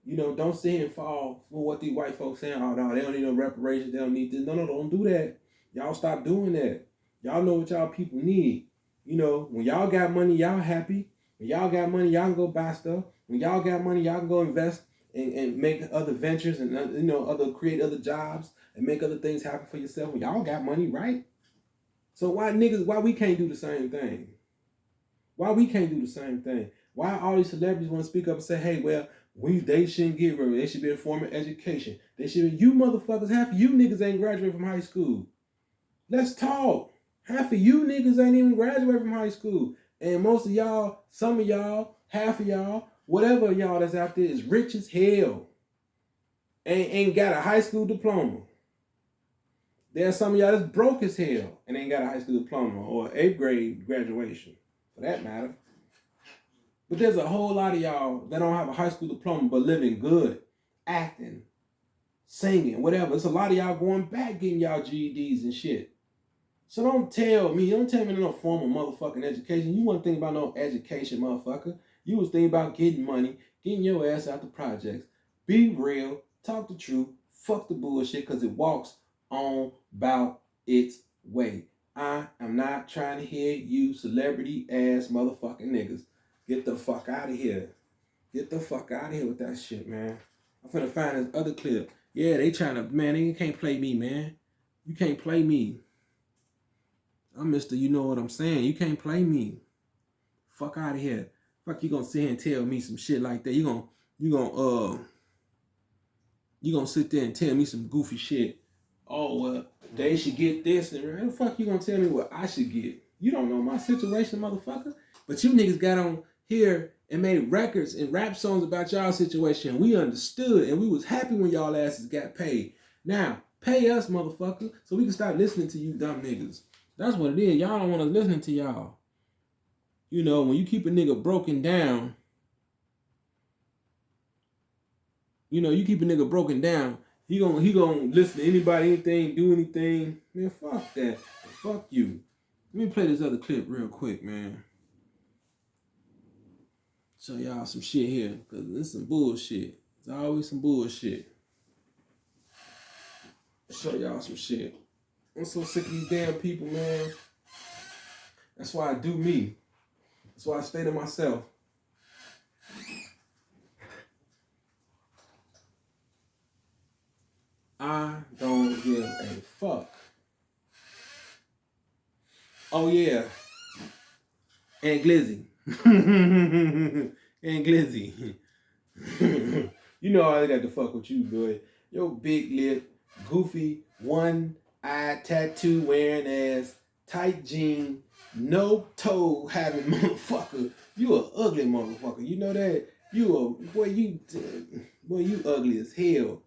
You know, don't sit here and fall for what these white folks saying. Oh, no, they don't need no reparations. They don't need this. No, don't do that. Y'all stop doing that. Y'all know what y'all people need. You know, when y'all got money, y'all happy. When y'all got money, y'all can go buy stuff. When y'all got money, y'all can go invest and make other ventures and, you know, create other jobs and make other things happen for yourself. When y'all got money, right? So why we can't do the same thing? Why we can't do the same thing? Why all these celebrities want to speak up and say, hey, well, they shouldn't get rid of it. They should be a form of education. They should. You motherfuckers, half of you niggas ain't graduated from high school. Let's talk. Half of you niggas ain't even graduated from high school. And most of y'all, some of y'all, half of y'all, whatever y'all that's out there is rich as hell. Ain't got a high school diploma. There's some of y'all that's broke as hell and ain't got a high school diploma or 8th grade graduation, for that matter. But there's a whole lot of y'all that don't have a high school diploma but living good, acting, singing, whatever. There's a lot of y'all going back getting y'all GEDs and shit. So don't tell me no formal motherfucking education. You wasn't thinking about no education, motherfucker. You was thinking about getting money, getting your ass out the projects. Be real, talk the truth, fuck the bullshit, because it walks on about its way. I am not trying to hear you celebrity ass motherfucking niggas. Get the fuck out of here. Get the fuck out of here with that shit, man. I'm finna find this other clip. Yeah, they can't play me, man. You can't play me. I'm Mr. You know what I'm saying. You can't play me. Fuck out of here. Fuck, you gonna sit here and tell me some shit like that. You gonna sit there and tell me some goofy shit. Oh, well, they should get this. And how the fuck you gonna tell me what I should get? You don't know my situation, motherfucker. But you niggas got on here and made records and rap songs about y'all situation. We understood and we was happy when y'all asses got paid. Now, pay us, motherfucker, so we can stop listening to you dumb niggas. That's what it is. Y'all don't want to listen to y'all. You know, when you keep a nigga broken down, You know, you keep a nigga broken down, he gonna listen to anybody, anything, do anything. Man, fuck that. Fuck you. Let me play this other clip real quick, man. Show y'all some shit here, cause this is some bullshit. It's always some bullshit. Show y'all some shit. I'm so sick of these damn people, man. That's why I do me. That's why I stay to myself. I don't give a fuck. Oh yeah. And Glizzy. And Glizzy. You know I got to fuck with you, boy. Yo big lip, goofy, one-eye tattoo wearing ass, tight jean, no toe having motherfucker. You a ugly motherfucker. You know that? You ugly as hell.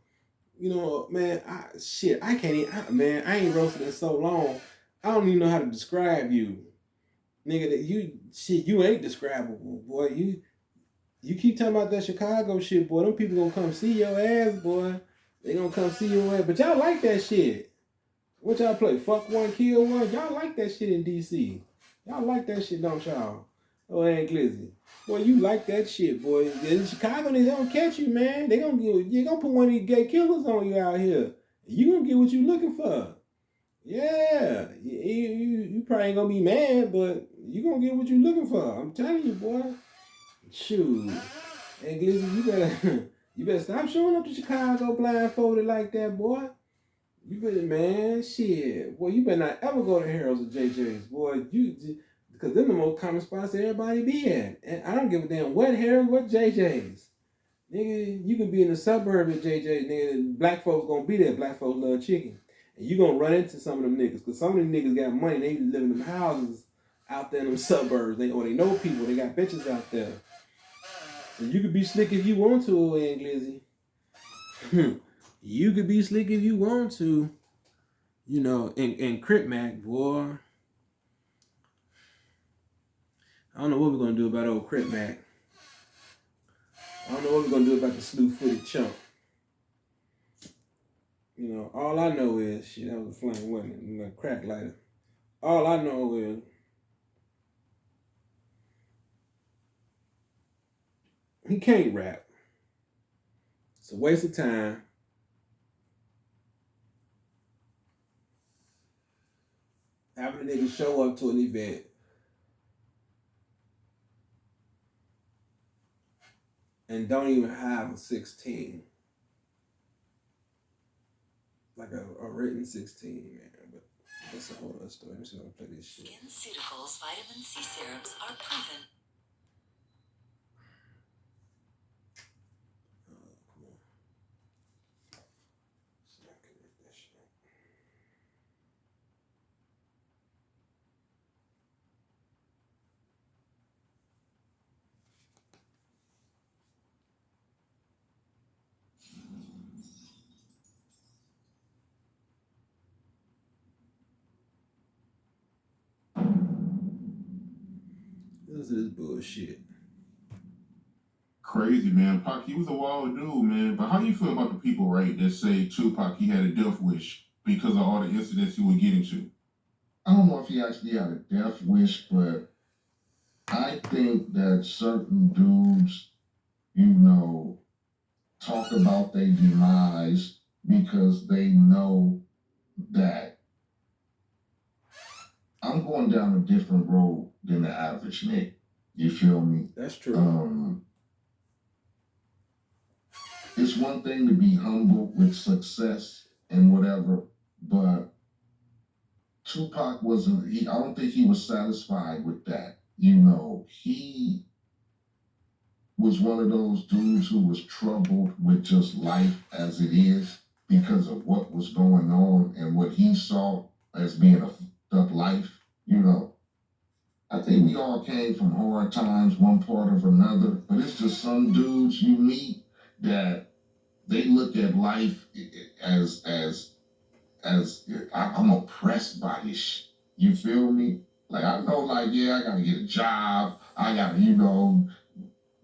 You know, man, I can't even, I ain't roasted in so long. I don't even know how to describe you. Nigga, you ain't describable, boy. You keep talking about that Chicago shit, boy. Them people gonna come see your ass, boy. They gonna come see your ass. But y'all like that shit. What y'all play? Fuck one, kill one? Y'all like that shit in DC. Y'all like that shit, don't y'all? Oh, Aunt Glizzy. Boy, you like that shit, boy. In Chicago, they don't catch you, man. You're gonna put one of these gay killers on you out here. You gonna get what you looking for. Yeah. You probably ain't gonna be mad, but you gonna get what you looking for. I'm telling you, boy. Shoot. Hey, Glizzy, you better stop showing up to Chicago blindfolded like that, boy. You better, man, shit. Boy, you better not ever go to Harold's or JJ's, boy. Because them the most common spots that everybody be at. And I don't give a damn what Harold's, what JJ's. Nigga, you can be in the suburb at JJ's, nigga. Black folks gonna be there. Black folks love chicken. And you gonna run into some of them niggas. Because some of them niggas got money. They live in them houses out there in them suburbs. They know people. They got bitches out there. And you could be slick if you want to, Aunt Glizzy. You could be slick if you want to. You know, and Crip Mac, boy. I don't know what we're going to do about old Crip Mac. I don't know what we're going to do about the slew-footed chump. You know, all I know is, shit, that was a flame, wasn't it? Like crack lighter. All I know is, he can't rap. It's a waste of time. Having a nigga show up to an event and don't even have a 16. Like a written 16, man. But that's a whole other story. I'm just gonna play this shit. SkinCeuticals vitamin C serums are proven. Oh, cool. So I can read that shit. This is bullshit. Crazy, man. Pac, he was a wild dude, man. But how you feel about the people, right, that say Tupac, he had a death wish because of all the incidents he would get into? I don't know if he actually had a death wish, but I think that certain dudes, you know, talk about their demise because they know that I'm going down a different road than the average Nick. You feel me? That's true. It's one thing to be humble with success and whatever, but Tupac wasn't, I don't think he was satisfied with that. You know, he was one of those dudes who was troubled with just life as it is because of what was going on and what he saw as being a fucked up life. You know, I think we all came from hard times, one part of another, but it's just some dudes you meet that they look at life as I'm oppressed by this shit. You feel me? Like I know, like, yeah, I gotta get a job, I gotta, you know,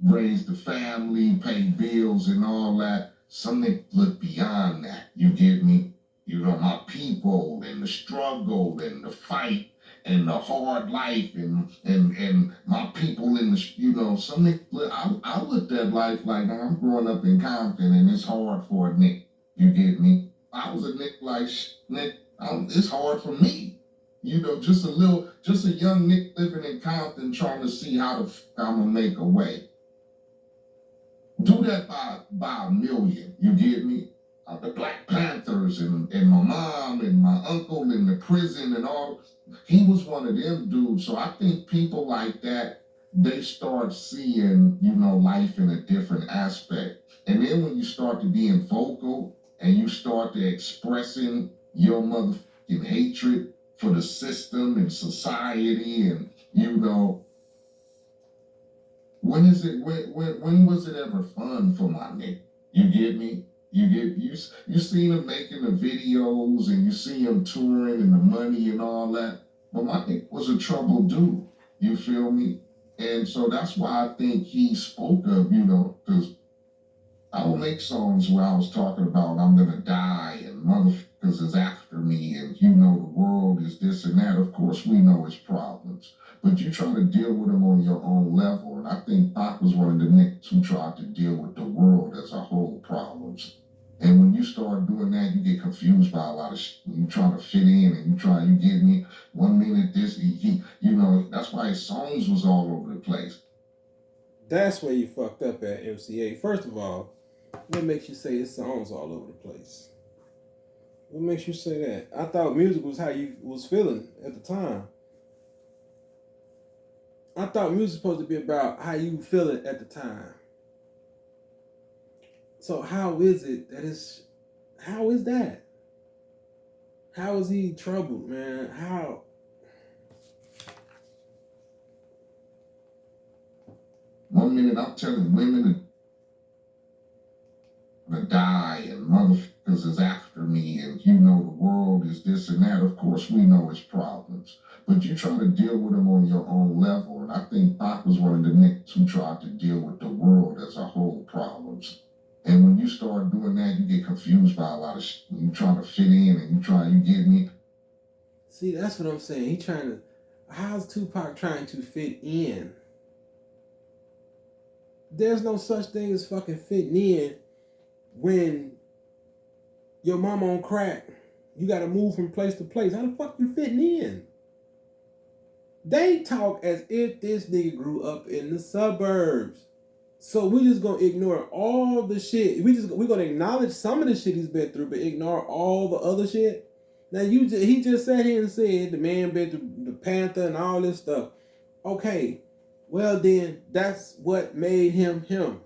raise the family, pay bills and all that. some niggas look beyond that. You get me? You know, my people and the struggle and the fight and the hard life and my people in the, you know, some niggas, I looked at life like, I'm growing up in Compton and it's hard for a nigga. You get me? I was a nigga like, it's hard for me. You know, just a young nigga living in Compton trying to see how the I'm gonna make a way. Do that by a million. You get me? The Black Panthers and my mom and my uncle in the prison and all. He was one of them dudes. So I think people like that, they start seeing, you know, life in a different aspect. And then when you start to being vocal and you start to expressing your motherfucking hatred for the system and society and, you know, when was it ever fun for my nigga? You get me? You seen him making the videos and you see him touring and the money and all that. But my nigga was a troubled dude. You feel me? And so that's why I think he spoke of, you know, because I will make songs where I was talking about I'm gonna die and motherfuckers is after me and you know the world is this and that. Of course we know it's problems. But you try to deal with them on your own level. And I think Pac was one of the niggas who tried to deal with the world as a whole problems. And when you start doing that, you get confused by a lot of shit. You try to fit in and you get me 1 minute this, you know, that's why his songs was all over the place. That's where you fucked up at, MCA. First of all, what makes you say his songs all over the place? What makes you say that? I thought music was how you was feeling at the time. I thought music was supposed to be about how you feeling at the time. So how is it that it's, how is that? How is he troubled, man? How? One minute I'm telling women to die and motherfuckers is after me and you know the world is this and that. Of course we know it's problems. But you try to deal with them on your own level. And I think Pac was one of the niggas who tried to deal with the world as a whole problems. And when you start doing that, you get confused by a lot of shit. You try to fit in and you get me? See, that's what I'm saying. He trying to, how's Tupac trying to fit in? There's no such thing as fucking fitting in when your mama on crack. You gotta move from place to place. How the fuck you fitting in? They talk as if this nigga grew up in the suburbs. So we just gonna ignore all the shit. We're gonna acknowledge some of the shit he's been through, but ignore all the other shit. Now he just sat here and said the man been through the Panther and all this stuff. Okay, well then that's what made him him.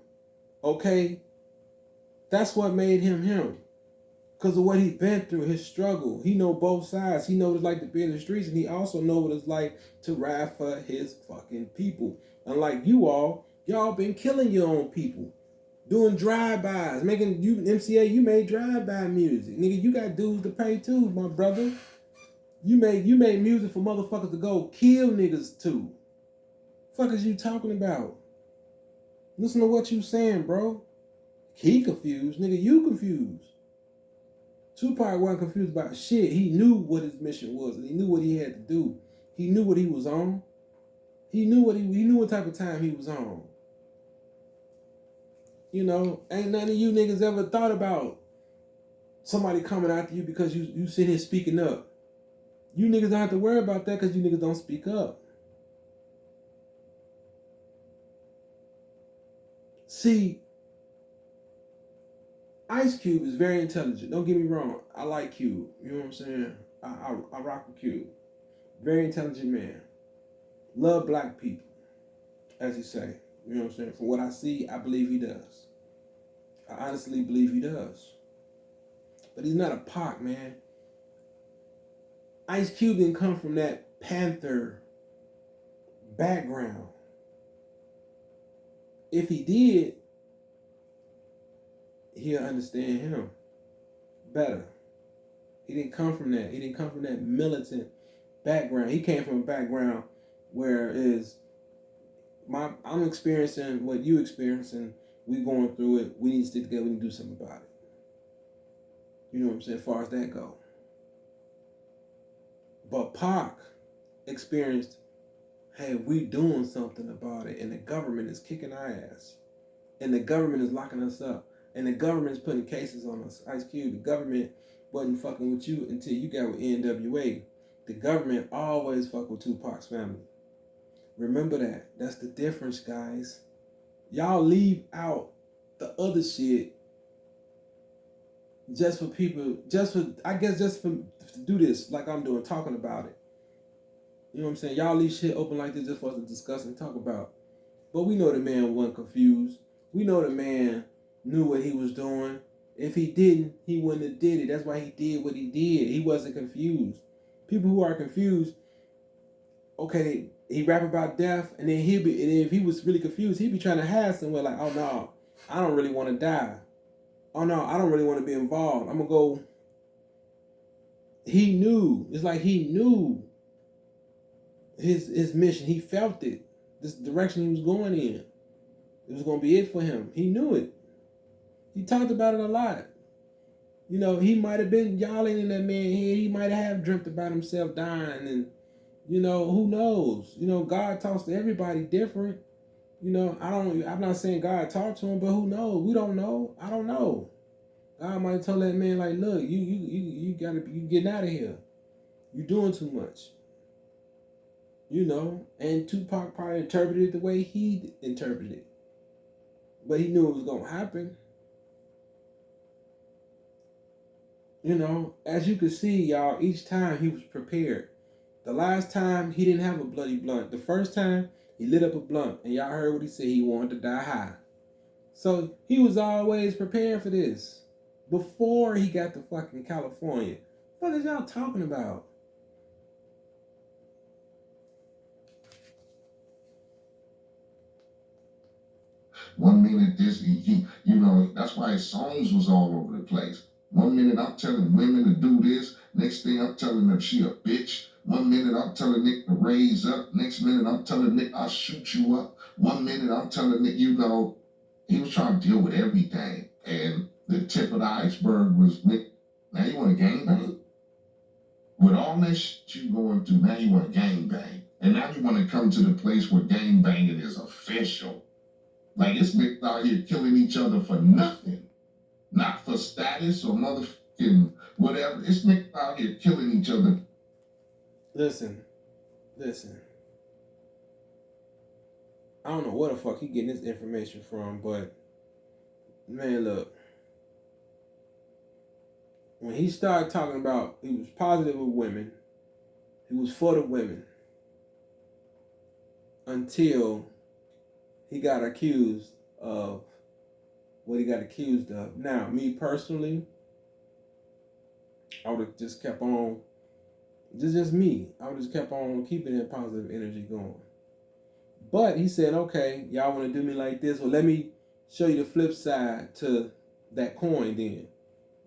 Okay, that's what made him him. Because of what he's been through, his struggle. He know both sides. He know what it's like to be in the streets, and he also know what it's like to ride for his fucking people. Unlike y'all been killing your own people. Doing drive-bys. Making you MCA, you made drive-by music. Nigga, you got dues to pay too, my brother. You made music for motherfuckers to go kill niggas too. Fuck is you talking about? Listen to what you saying, bro. He confused. Nigga, you confused. Tupac wasn't confused about shit. He knew what his mission was, and he knew what he had to do. He knew what he was on. He knew what type of time he was on. You know, ain't none of you niggas ever thought about somebody coming after you because you sit here speaking up. You niggas don't have to worry about that because you niggas don't speak up. See, Ice Cube is very intelligent. Don't get me wrong. I like Cube. You know what I'm saying? I rock with Cube. Very intelligent man. Love black people, as he say. You know what I'm saying? From what I see, I believe he does. I honestly believe he does. But he's not a Pac, man. Ice Cube didn't come from that Panther background. If he did, he'll understand him better. He didn't come from that. He didn't come from that militant background. He came from a background where I'm experiencing what you experiencing We going through it. We need to stick together. We need to do something about it. You know what I'm saying? As far as that go. But Pac experienced, hey, we doing something about it, and the government is kicking our ass, and the government is locking us up, and the government is putting cases on us. Ice Cube, the government wasn't fucking with you until you got with NWA. The government always fuck with Tupac's family. Remember that. That's the difference, guys. Y'all leave out the other shit just for people, just for to do this like I'm doing, talking about it. You know what I'm saying? Y'all leave shit open like this just for us to discuss and talk about. But we know the man wasn't confused. We know the man knew what he was doing. If he didn't, he wouldn't have did it. That's why he did what he did. He wasn't confused. People who are confused, okay, he rap about death, and then and if he was really confused, he'd be trying to hide somewhere like, oh no, I don't really want to die. Oh no, I don't really want to be involved. I'm gonna go. He knew. It's like he knew his mission. He felt it. This direction he was going in. It was gonna be it for him. He knew it. He talked about it a lot. You know, he might have been yelling in that man's head. He might have dreamt about himself dying, and you know, who knows? You know, God talks to everybody different. You know, I'm not saying God talked to him, but who knows? We don't know. I don't know. God might tell that man like, look, you getting out of here. You're doing too much. You know, and Tupac probably interpreted it the way he interpreted it. But he knew it was gonna happen. You know, as you can see, y'all, each time he was prepared. The last time he didn't have a bloody blunt. The first time he lit up a blunt, and y'all heard what he said. He wanted to die high. So he was always prepared for this before he got to fucking California. What is y'all talking about? One minute this, you know, that's why his songs was all over the place. One minute I'm telling women to do this, next thing I'm telling them she a bitch. One minute I'm telling Nick to raise up, next minute I'm telling Nick I'll shoot you up. One minute I'm telling Nick, you know, he was trying to deal with everything. And the tip of the iceberg was Nick, now you want to gangbang? With all that shit you going through, now you want to gangbang. And now you want to come to the place where gangbanging is official. Like, it's niggas out here killing each other for nothing. Not for status or motherfucking whatever. It's niggas out here killing each other. Listen. I don't know where the fuck he getting this information from, but man, look. When he started talking about he was positive with women, he was for the women, until he got accused of what he got accused of. Now, me personally, I would have just kept on, just me. I would have just kept on keeping that positive energy going. But he said, okay, y'all want to do me like this? Well, let me show you the flip side to that coin then.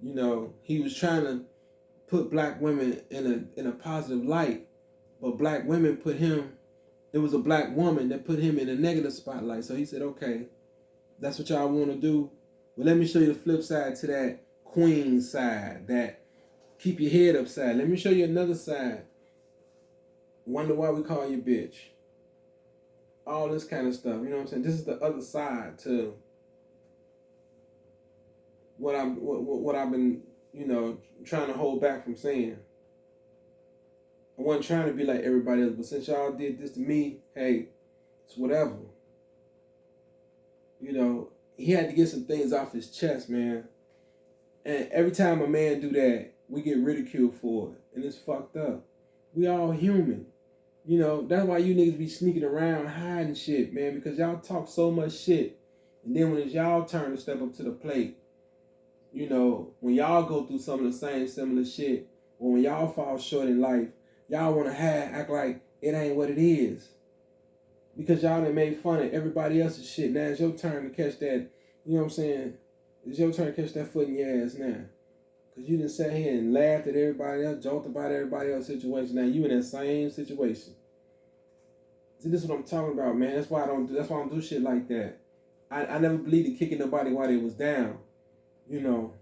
You know, he was trying to put black women in a positive light, but black women put him, it was a black woman that put him in a negative spotlight. So he said, okay, that's what y'all want to do. Well, let me show you the flip side to that queen side, that keep your head up side. Let me show you another side. Wonder why we call you bitch. All this kind of stuff. You know what I'm saying? This is the other side to what I've been, you know, trying to hold back from saying. I wasn't trying to be like everybody else, but since y'all did this to me, hey, it's whatever. You know, he had to get some things off his chest, man. And every time a man do that, we get ridiculed for it. And it's fucked up. We all human. You know, that's why you niggas be sneaking around hiding shit, man, because y'all talk so much shit. And then when it's y'all turn to step up to the plate, you know, when y'all go through some of the same similar shit, or when y'all fall short in life, y'all want to act like it ain't what it is. Because y'all done made fun of everybody else's shit. Now it's your turn to catch that, you know what I'm saying? It's your turn to catch that foot in your ass now. Because you done sat here and laughed at everybody else, joked about everybody else's situation. Now you in that same situation. See, this is what I'm talking about, man. That's why I don't do shit like that. I never believed in kicking nobody while they was down. You know,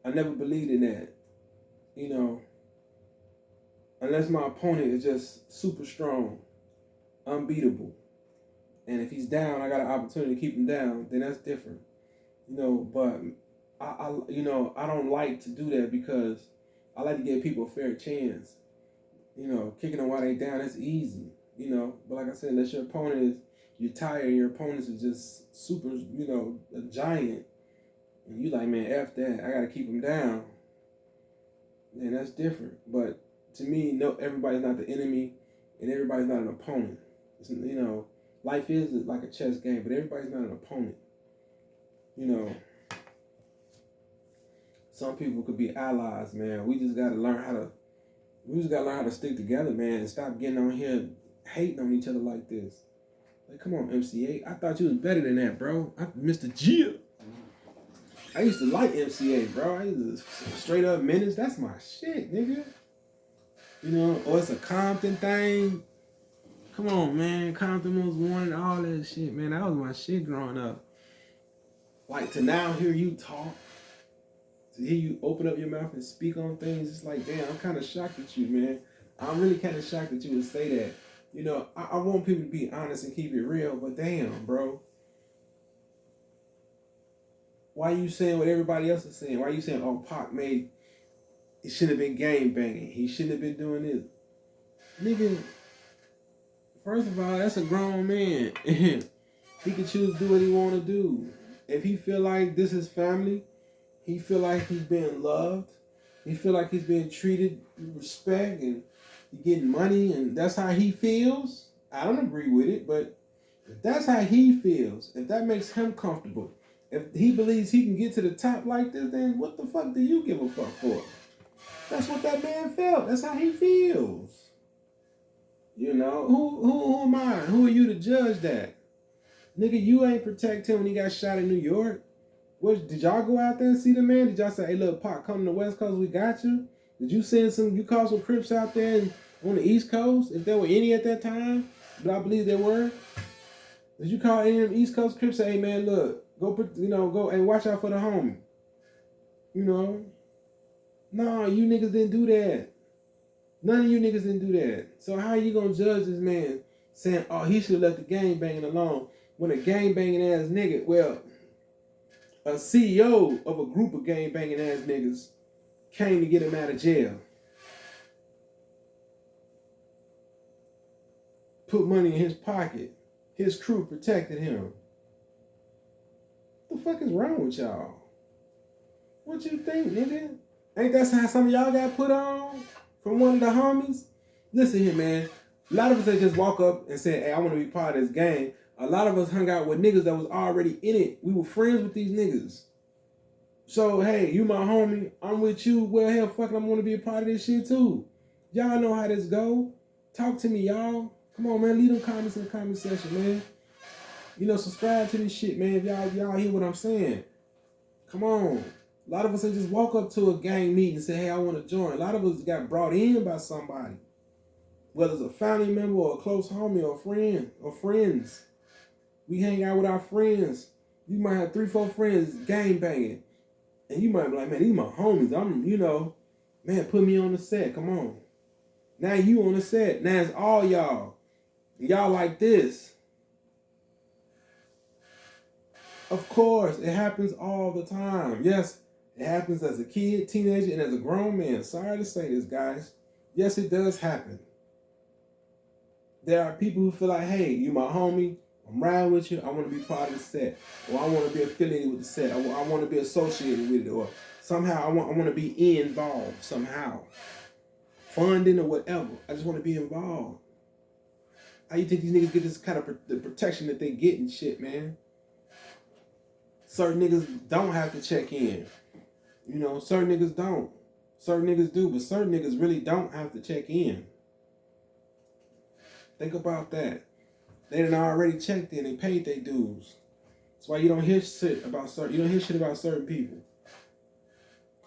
I never believed in that. You know, unless my opponent is just super strong, unbeatable. And if he's down, I got an opportunity to keep him down, then that's different. You know, but I don't like to do that because I like to give people a fair chance. You know, kicking them while they down, that's easy. You know, but like I said, unless your opponent is, you're tired and your opponent is just super, you know, a giant, and you like, man, F that, I got to keep him down, then that's different. But to me, no, everybody's not the enemy and everybody's not an opponent. You know, life is like a chess game, but everybody's not an opponent. You know, some people could be allies, man. We just gotta learn how to stick together, man, and stop getting on here hating on each other like this. Like, come on, MCA. I thought you was better than that, bro. Mr. G. I used to like MCA, bro. I used to straight up minutes. That's my shit, nigga. You know, or it's a Compton thing. Come on, man. Compton was wanted, all that shit, man. That was my shit growing up. Like, to now hear you talk, to hear you open up your mouth and speak on things, it's like, damn, I'm kind of shocked at you, man. I'm really kind of shocked that you would say that. You know, I want people to be honest and keep it real, but damn, bro. Why you saying what everybody else is saying? Why you saying, oh, Pac made, he shouldn't have been gang banging. He shouldn't have been doing this. Nigga, first of all, that's a grown man. He can choose to do what he want to do. If he feel like this is family, he feel like he's being loved, he feel like he's being treated with respect and he getting money and that's how he feels, I don't agree with it, but if that's how he feels, if that makes him comfortable, if he believes he can get to the top like this, then what the fuck do you give a fuck for? That's what that man felt. That's how he feels. You know, who am I? Who are you to judge that? Nigga, you ain't protect him when he got shot in New York. What, did y'all go out there and see the man? Did y'all say, hey, look, Pac, come to the West Coast, we got you? Did you call some Crips out there on the East Coast, if there were any at that time? But I believe there were. Did you call any of them East Coast Crips, say, hey, man, look, go and watch out for the homie? You know? No, you niggas didn't do that. None of you niggas didn't do that. So how are you gonna judge this man saying, oh, he should have left the gang banging alone, when a gang banging ass nigga, well, a CEO of a group of gang banging ass niggas came to get him out of jail. Put money in his pocket. His crew protected him. What the fuck is wrong with y'all? What you think, nigga? Ain't that how some of y'all got put on from one of the homies? Listen here, man. A lot of us that just walk up and say, hey, I want to be part of this gang. A lot of us hung out with niggas that was already in it. We were friends with these niggas. So, hey, you my homie. I'm with you. Well, hell, fucking, I'm going to be a part of this shit, too. Y'all know how this go. Talk to me, y'all. Come on, man. Leave them comments in the comment section, man. You know, subscribe to this shit, man. If y'all hear what I'm saying. Come on. A lot of us just walk up to a gang meeting and say, hey, I want to join. A lot of us got brought in by somebody. Whether it's a family member or a close homie or a friend or friends. We hang out with our friends. You might have 3-4 friends gang banging. And you might be like, man, these my homies. Man, put me on the set. Come on. Now you on the set. Now it's all y'all. Y'all like this. Of course, it happens all the time. Yes, it happens as a kid, teenager, and as a grown man. Sorry to say this, guys. Yes, it does happen. There are people who feel like, hey, you my homie. I'm riding with you. I want to be part of the set. Or I want to be affiliated with the set. I want to be associated with it. Or somehow I want to be involved somehow. Funding or whatever. I just want to be involved. How you think these niggas get this kind of the protection that they get and shit, man? Certain niggas don't have to check in. You know, certain niggas don't. Certain niggas do, but certain niggas really don't have to check in. Think about that. They done already checked in and paid their dues. That's why you don't hear shit about certain people.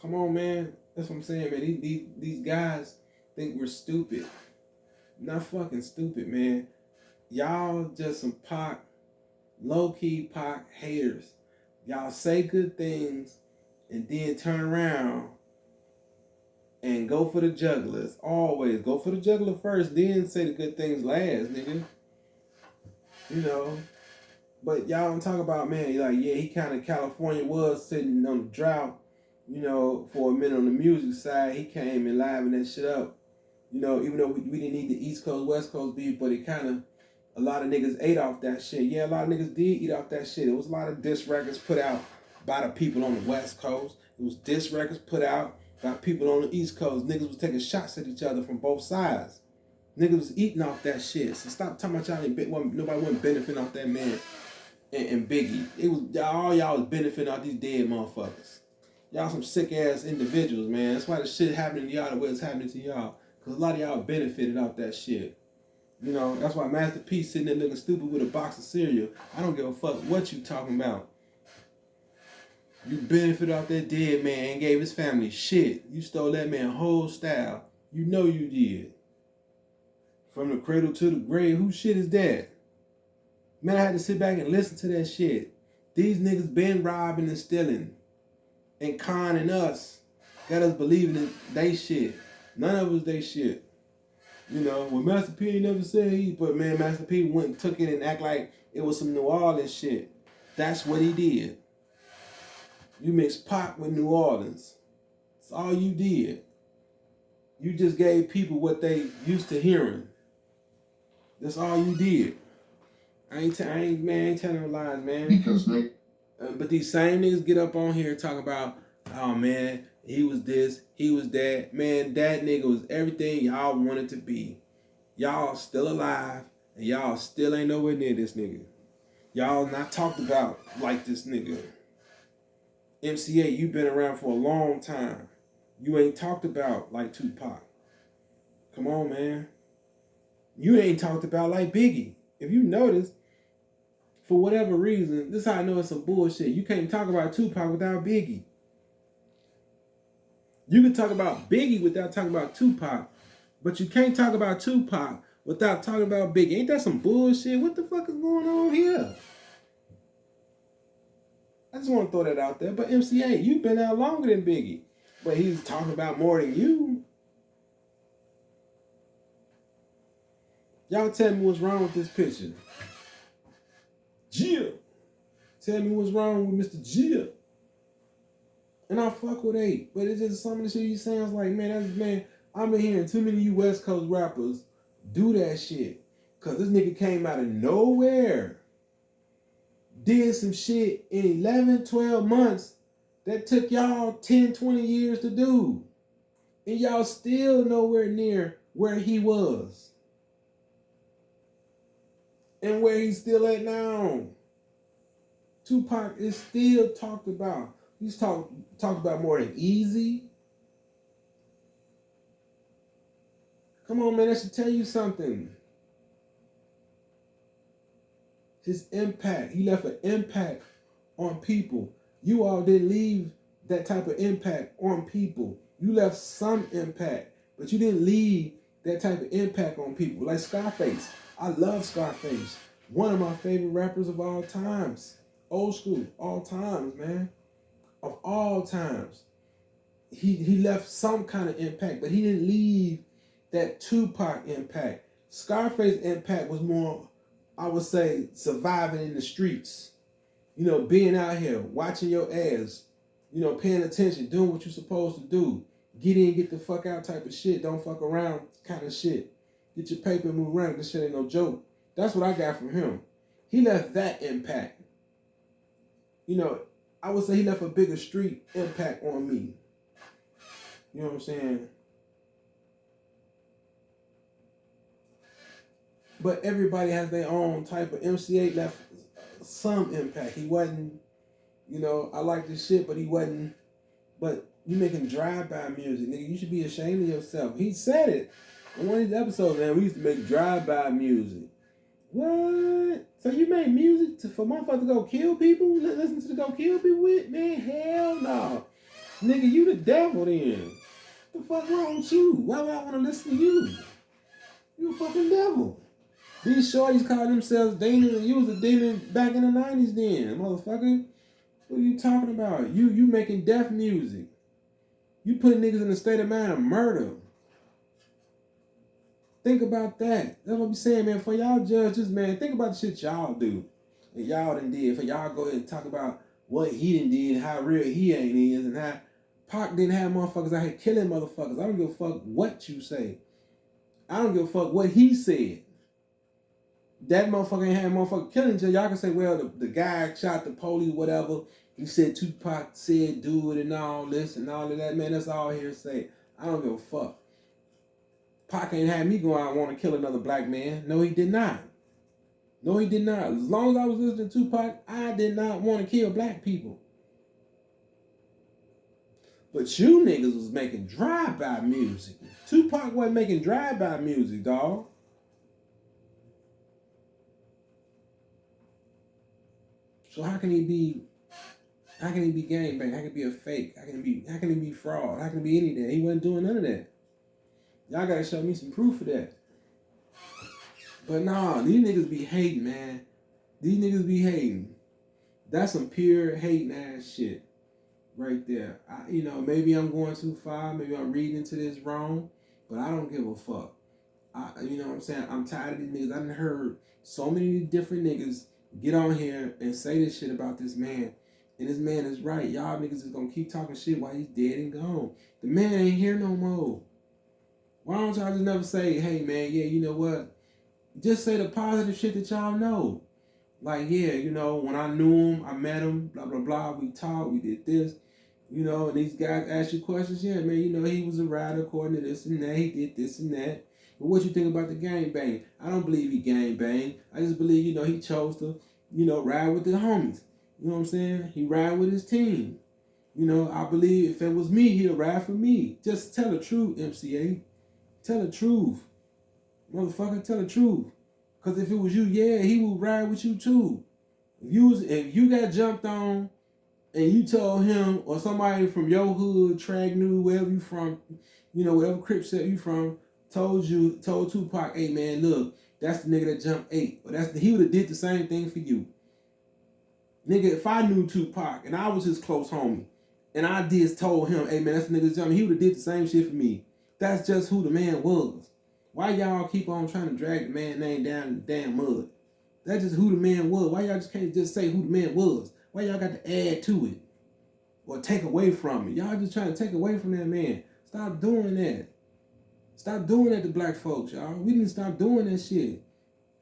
Come on, man. That's what I'm saying, man. These guys think we're stupid. Not fucking stupid, man. Y'all just some Pac. low-key Pac haters. Y'all say good things and then turn around and go for the jugglers. Always go for the juggler first, then say the good things last, nigga. You know. But y'all don't talk about, man, like, yeah, he kind of, California was sitting on the drought, you know, for a minute on the music side. He came and livened that shit up. You know, even though we didn't need the East Coast, West Coast beef, but it kind of, a lot of niggas ate off that shit. Yeah, a lot of niggas did eat off that shit. It was a lot of diss records put out by the people on the West Coast. It was diss records put out by people on the East Coast. Niggas was taking shots at each other from both sides. Niggas was eating off that shit. So stop talking about y'all. Nobody wasn't benefiting off that man and Biggie. It was all y'all was benefiting off these dead motherfuckers. Y'all some sick ass individuals, man. That's why the shit happening to y'all the way it's happening to y'all. Cause a lot of y'all benefited off that shit. You know, that's why Master P sitting there looking stupid with a box of cereal. I don't give a fuck what you talking about. You benefited off that dead man and gave his family shit. You stole that man's whole style. You know you did. From the cradle to the grave, whose shit is that? Man, I had to sit back and listen to that shit. These niggas been robbing and stealing and conning us. Got us believing in they shit. None of us they shit. You know, when Master P ain't never said he, but man, Master P went and took it and act like it was some New Orleans shit. That's what he did. You mixed Pac with New Orleans. That's all you did. You just gave people what they used to hearing. That's all you did. I ain't telling no lies, man. Because they But these same niggas get up on here talking about, oh man, he was this, he was that. Man, that nigga was everything y'all wanted to be. Y'all still alive, and y'all still ain't nowhere near this nigga. Y'all not talked about like this nigga. MCA, you been around for a long time. You ain't talked about like Tupac. Come on, man. You ain't talked about like Biggie. If you notice, for whatever reason, this is how I know it's some bullshit. You can't talk about Tupac without Biggie. You can talk about Biggie without talking about Tupac, but you can't talk about Tupac without talking about Biggie. Ain't that some bullshit? What the fuck is going on here? I just want to throw that out there. But MCA, you've been out longer than Biggie, but he's talking about more than you. Y'all tell me what's wrong with this picture. Jill. Tell me what's wrong with Mr. Jill. And I fuck with Eiht, but it's just some of the shit he sounds like, man, I've been hearing too many of you West Coast rappers do that shit. Cause this nigga came out of nowhere. Did some shit in 11, 12 months that took y'all 10, 20 years to do. And y'all still nowhere near where he was. And where he's still at now. Tupac is still talked about. He's talked about more than Easy. Come on, man, that should tell you something. His impact. He left an impact on people. You all didn't leave that type of impact on people. You left some impact, but you didn't leave that type of impact on people. Like Scarface. I love Scarface. One of my favorite rappers of all times. Old school, all times, man. Of all times. He left some kind of impact, but he didn't leave that Tupac impact. Scarface impact was more, I would say, surviving in the streets. You know, being out here, watching your ass, you know, paying attention, doing what you're supposed to do. Get in, get the fuck out type of shit. Don't fuck around kind of shit. Get your paper and move around. This shit ain't no joke. That's what I got from him. He left that impact. You know, I would say he left a bigger street impact on me. You know what I'm saying? But everybody has their own type of MCA left some impact. He wasn't, you know, I like this shit, but he wasn't, but you making drive-by music, nigga. You should be ashamed of yourself. He said it in one of these episodes, man. We used to make drive-by music. What? So you made music for motherfuckers to go kill people? Listen to the go kill people with? Man, hell no. Nigga, you the devil then. What the fuck wrong with you? Why would I want to listen to you? You a fucking devil. These shorties call themselves demons, and you was a demon back in the 90s then, motherfucker. What are you talking about? You making death music. You putting niggas in a state of mind of murder. Think about that. That's what I'm saying, man. For y'all judges, man, think about the shit y'all do. And y'all done did. For y'all go ahead and talk about what he done did, how real he ain't is, and how Pac didn't have motherfuckers out here killing motherfuckers. I don't give a fuck what you say. I don't give a fuck what he said. That motherfucker ain't had motherfucker killing until y'all can say, well, the guy shot the police, whatever. He said Tupac said do it and all this and all of that. Man, that's all hearsay. I don't give a fuck. Pac ain't had me go out and want to kill another black man. No, he did not. No, he did not. As long as I was listening to Tupac, I did not want to kill black people. But you niggas was making drive-by music. Tupac wasn't making drive-by music, dog. So how can he be gangbang? How can he be a fake? How can he be fraud? How can he be anything? He wasn't doing none of that. Y'all gotta show me some proof of that. But nah, these niggas be hating, man. These niggas be hating. That's some pure hating ass shit right there. Maybe I'm going too far. Maybe I'm reading into this wrong. But I don't give a fuck. You know what I'm saying? I'm tired of these niggas. I done heard so many different niggas get on here and say this shit about this man. And this man is right. Y'all niggas is gonna keep talking shit while he's dead and gone. The man ain't here no more. Why don't y'all just never say, hey man, yeah, you know what? Just say the positive shit that y'all know. Like, yeah, when I knew him, I met him, blah, blah, blah. We talked, we did this. And these guys ask you questions. Yeah, man, he was a rider according to this and that. He did this and that. But what you think about the gangbang? I don't believe he gangbang. I just believe, he chose to, ride with the homies. You know what I'm saying? He ride with his team. I believe if it was me, he'll ride for me. Just tell the truth, MCA. Tell the truth. Motherfucker, tell the truth. Because if it was you, yeah, he would ride with you too. If you got jumped on and you told him or somebody from your hood, Tragnew, wherever you from, whatever crip set you from, told Tupac, hey man, look, that's the nigga that jumped Eiht. Or he would have did the same thing for you. Nigga, if I knew Tupac and I was his close homie and I told him, hey man, that's the nigga that jumped, he would have did the same shit for me. That's just who the man was. Why y'all keep on trying to drag the man's name down in the damn mud? That's just who the man was. Why y'all just can't just say who the man was? Why y'all got to add to it? Or take away from it? Y'all just trying to take away from that man. Stop doing that. Stop doing that to black folks, y'all. We need to stop doing that shit.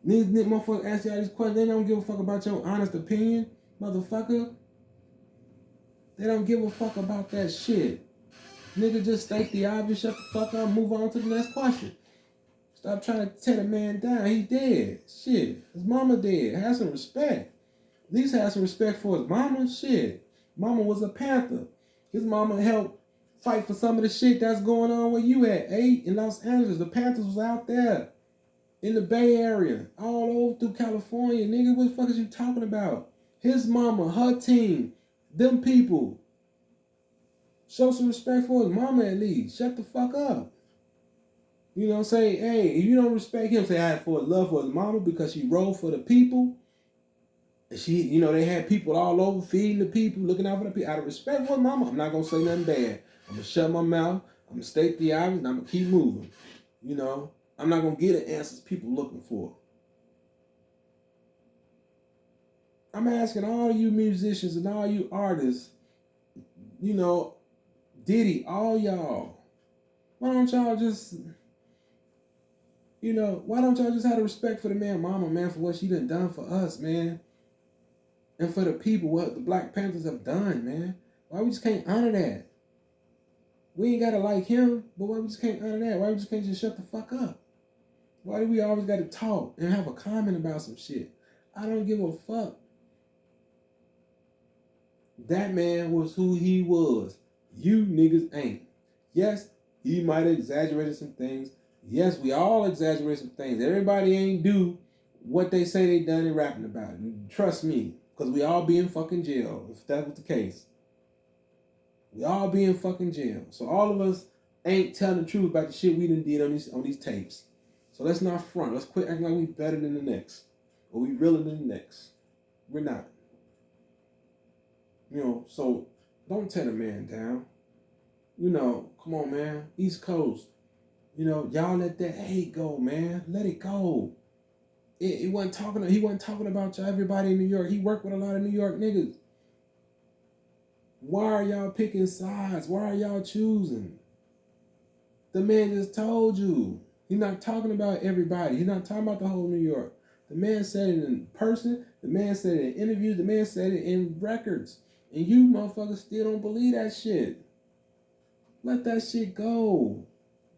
These motherfuckers ask y'all these questions. They don't give a fuck about your honest opinion, motherfucker. They don't give a fuck about that shit. Nigga, just state the obvious, shut the fuck up, move on to the next question. Stop trying to tear the man down. He's dead. Shit. His mama dead. Have some respect. At least have some respect for his mama. Shit. Mama was a Panther. His mama helped fight for some of the shit that's going on where you at, in Los Angeles. The Panthers was out there in the Bay Area, all over through California. Nigga, what the fuck is you talking about? His mama, her team, them people. Show some respect for his mama at least. Shut the fuck up. Say, hey, if you don't respect him, say, I had for love for his mama because she rode for the people. And she, they had people all over feeding the people, looking out for the people. Out of respect for his mama, I'm not going to say nothing bad. I'm going to shut my mouth. I'm going to state the obvious, and I'm going to keep moving. I'm not going to get the answers people looking for. I'm asking all you musicians and all you artists, Diddy, all y'all, why don't y'all just... why don't y'all just have the respect for the man, mama, man, for what she done for us, man? And for the people, what the Black Panthers have done, man. Why we just can't honor that? We ain't gotta like him, but why we just can't honor that? Why we just can't just shut the fuck up? Why do we always gotta talk and have a comment about some shit? I don't give a fuck. That man was who he was. You niggas ain't. Yes, he might have exaggerated some things. Yes, we all exaggerate some things. Everybody ain't do what they say they done and rapping about it. Trust me, because we all be in fucking jail, if that was the case. We all be in fucking jail. So all of us ain't telling the truth about the shit we done did on these tapes. So let's not front. Let's quit acting like we better than the next. Or we realer than the next. We're not. So don't tear the man down. Come on, man. East Coast. Y'all let that hate go, man. Let it go. He wasn't talking about everybody in New York. He worked with a lot of New York niggas. Why are y'all picking sides? Why are y'all choosing? The man just told you. He's not talking about everybody. He's not talking about the whole New York. The man said it in person. The man said it in interviews. The man said it in records. And you motherfuckers still don't believe that shit. Let that shit go.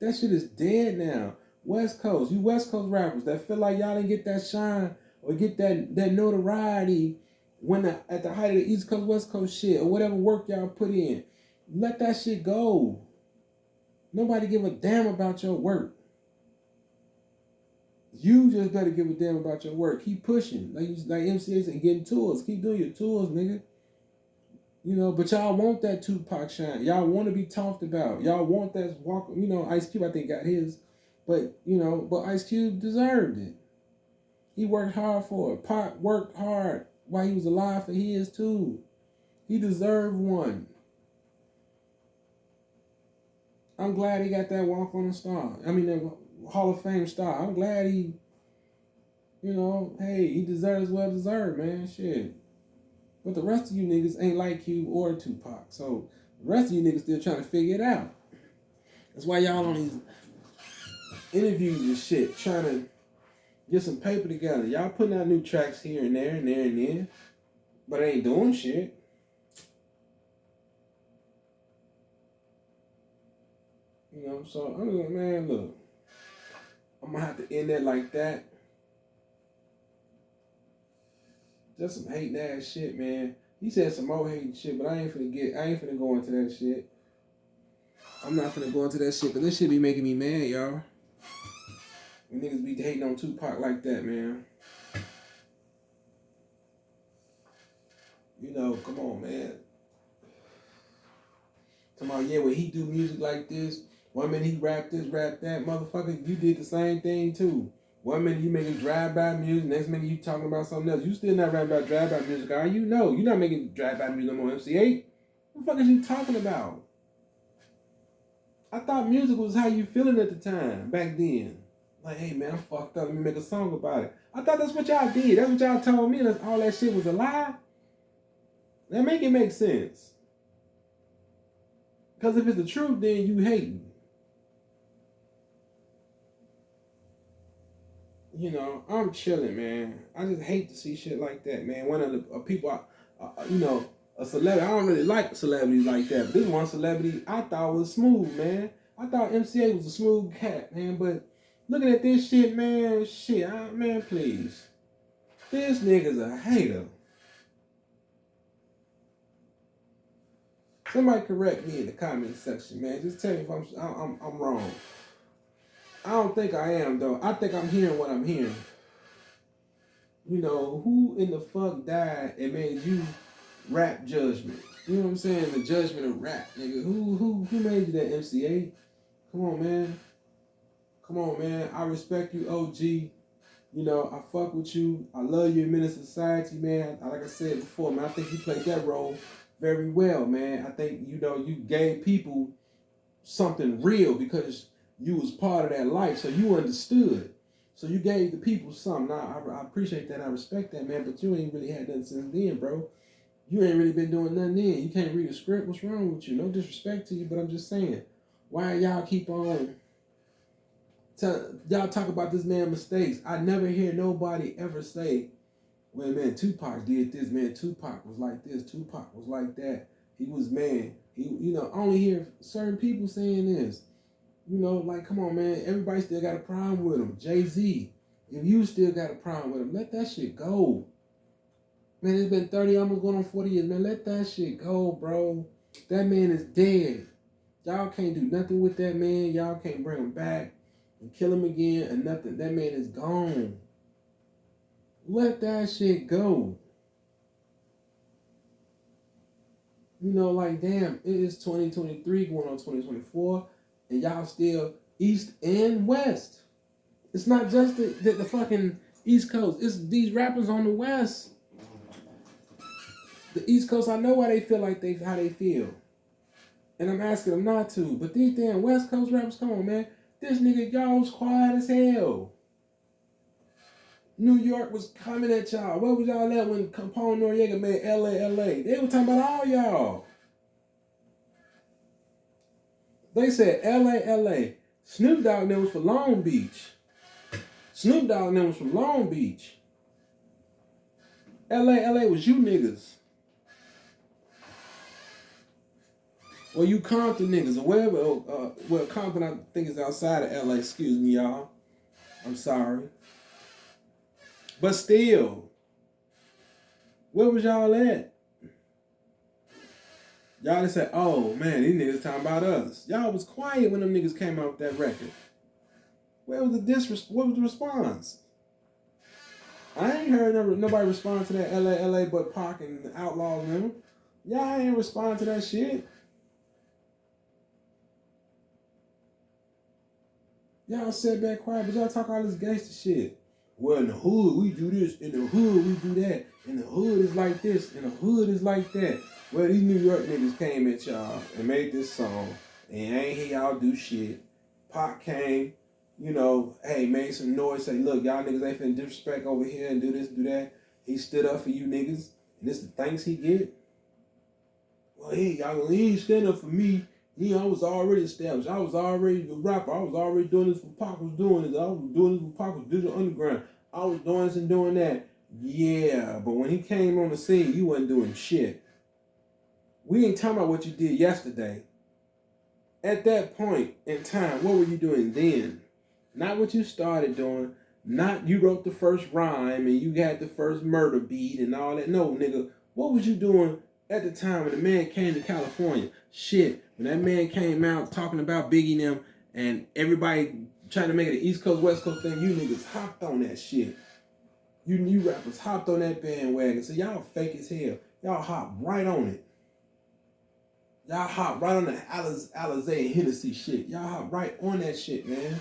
That shit is dead now. West Coast. You West Coast rappers that feel like y'all didn't get that shine or get that notoriety when at the height of the East Coast, West Coast shit or whatever work y'all put in. Let that shit go. Nobody give a damn about your work. You just better give a damn about your work. Keep pushing. Like MCA said, getting tours. Keep doing your tours, nigga. But y'all want that Tupac shine. Y'all want to be talked about. Y'all want that walk. Ice Cube, I think, got his. But Ice Cube deserved it. He worked hard for it. Pac worked hard while he was alive for his, too. He deserved one. I'm glad he got that walk on the star. That Hall of Fame star. I'm glad he, hey, he deserves well deserved, man. Shit. But the rest of you niggas ain't like Cube or Tupac. So the rest of you niggas still trying to figure it out. That's why y'all on these interviews and shit trying to get some paper together. Y'all putting out new tracks here and there and there and there. But ain't doing shit. So I'm like, man, look. I'm gonna have to end that like that. Just some hating ass shit, man. He said some more hating shit, but I ain't finna go into that shit. I'm not finna go into that shit, because this shit be making me mad, y'all. When niggas be hating on Tupac like that, man. Come on, man. Come on, yeah, when he do music like this, one minute he rap this, rap that, motherfucker, you did the same thing too. One minute you making drive-by music, next minute you talking about something else. You still not rapping about drive-by music, are you? No, you're not making drive-by music no more, MC8. What the fuck is you talking about? I thought music was how you feeling at the time, back then. Like, hey man, I'm fucked up, let me make a song about it. I thought that's what y'all did. That's what y'all told me, that all that shit was a lie. That make it make sense. Because if it's the truth, then you hating. I'm chilling, man. I just hate to see shit like that, man. One of the people, a celebrity. I don't really like celebrities like that, but this one celebrity I thought was smooth, man. I thought MCA was a smooth cat, man. But looking at this shit, man, man, please. This nigga's a hater. Somebody correct me in the comment section, man. Just tell me if I'm wrong. I don't think I am, though. I think I'm hearing what I'm hearing. Who in the fuck died and made you rap judgment? You know what I'm saying? The judgment of rap, nigga. Who made you that, MCA? Come on, man. I respect you, OG. I fuck with you. I love you in Menace Society, man. Like I said before, man, I think you played that role very well, man. I think, you gave people something real because you was part of that life, so you understood. So you gave the people something. Now, I appreciate that. I respect that, man, but you ain't really had nothing since then, bro. You ain't really been doing nothing then. You can't read a script. What's wrong with you? No disrespect to you, but I'm just saying, why y'all keep on... y'all talk about this man's mistakes. I never hear nobody ever say, well, man, Tupac did this, man. Tupac was like this. Tupac was like that. He was, man. I only hear certain people saying this. Come on, man. Everybody still got a problem with him. Jay-Z, if you still got a problem with him, let that shit go. Man, it's been 30, almost going on 40 years. Man, let that shit go, bro. That man is dead. Y'all can't do nothing with that man. Y'all can't bring him back and kill him again or nothing. That man is gone. Let that shit go. Damn, it is 2023 going on 2024, and y'all still East and West. It's not just the fucking East Coast. It's these rappers on the West. The East Coast, I know why they feel like how they feel. And I'm asking them not to. But these damn West Coast rappers, come on, man. This nigga, y'all was quiet as hell. New York was coming at y'all. Where was y'all at when Capone Noriega made LA? They were talking about all y'all. They said LA. Snoop Dogg and them was from Long Beach. LA was you niggas. Or you Compton niggas, or wherever. Well, Compton, I think, is outside of LA. Excuse me, y'all. I'm sorry. But still, where was y'all at? Y'all just said, oh, man, these niggas talking about us. Y'all was quiet when them niggas came out with that record. What was the response? I ain't heard nobody respond to that LA but Pac and the Outlaws and them. Y'all ain't respond to that shit. Y'all sat back quiet, but y'all talk all this gangster shit. Well, in the hood, we do this. In the hood, we do that. In the hood, it's like this. In the hood, it's like that. Well, these New York niggas came at y'all and made this song, and I ain't hear y'all do shit. Pac came, hey, made some noise, say, look, y'all niggas ain't finna disrespect over here and do this, do that. He stood up for you niggas, and this the thanks he get? Well, he ain't stand up for me. I was already established. I was already the rapper. I was already doing this when Pac was doing this. I was doing this when Pac was Digital Underground. I was doing this and doing that. Yeah, but when he came on the scene, you wasn't doing shit. We ain't talking about what you did yesterday. At that point in time, what were you doing then? Not what you started doing. Not you wrote the first rhyme and you had the first murder beat and all that. No, nigga. What was you doing at the time when the man came to California? Shit. When that man came out talking about Biggie and them and everybody trying to make it an East Coast, West Coast thing, you niggas hopped on that shit. You new rappers hopped on that bandwagon. So y'all fake as hell. Y'all hopped right on it. Y'all hopped right on the Alizé and Hennessy shit. Y'all hopped right on that shit, man.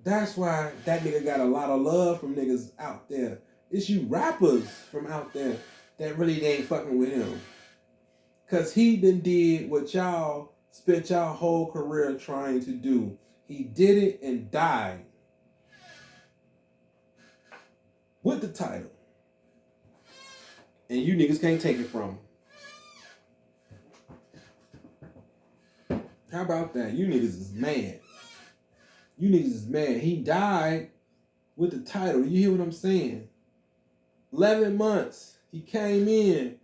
That's why that nigga got a lot of love from niggas out there. It's you rappers from out there that really ain't fucking with him. Cause he done did what y'all spent y'all whole career trying to do. He did it and died. With the title. And you niggas can't take it from him. How about that? You niggas is mad. He died with the title. You hear what I'm saying? 11 months. He came in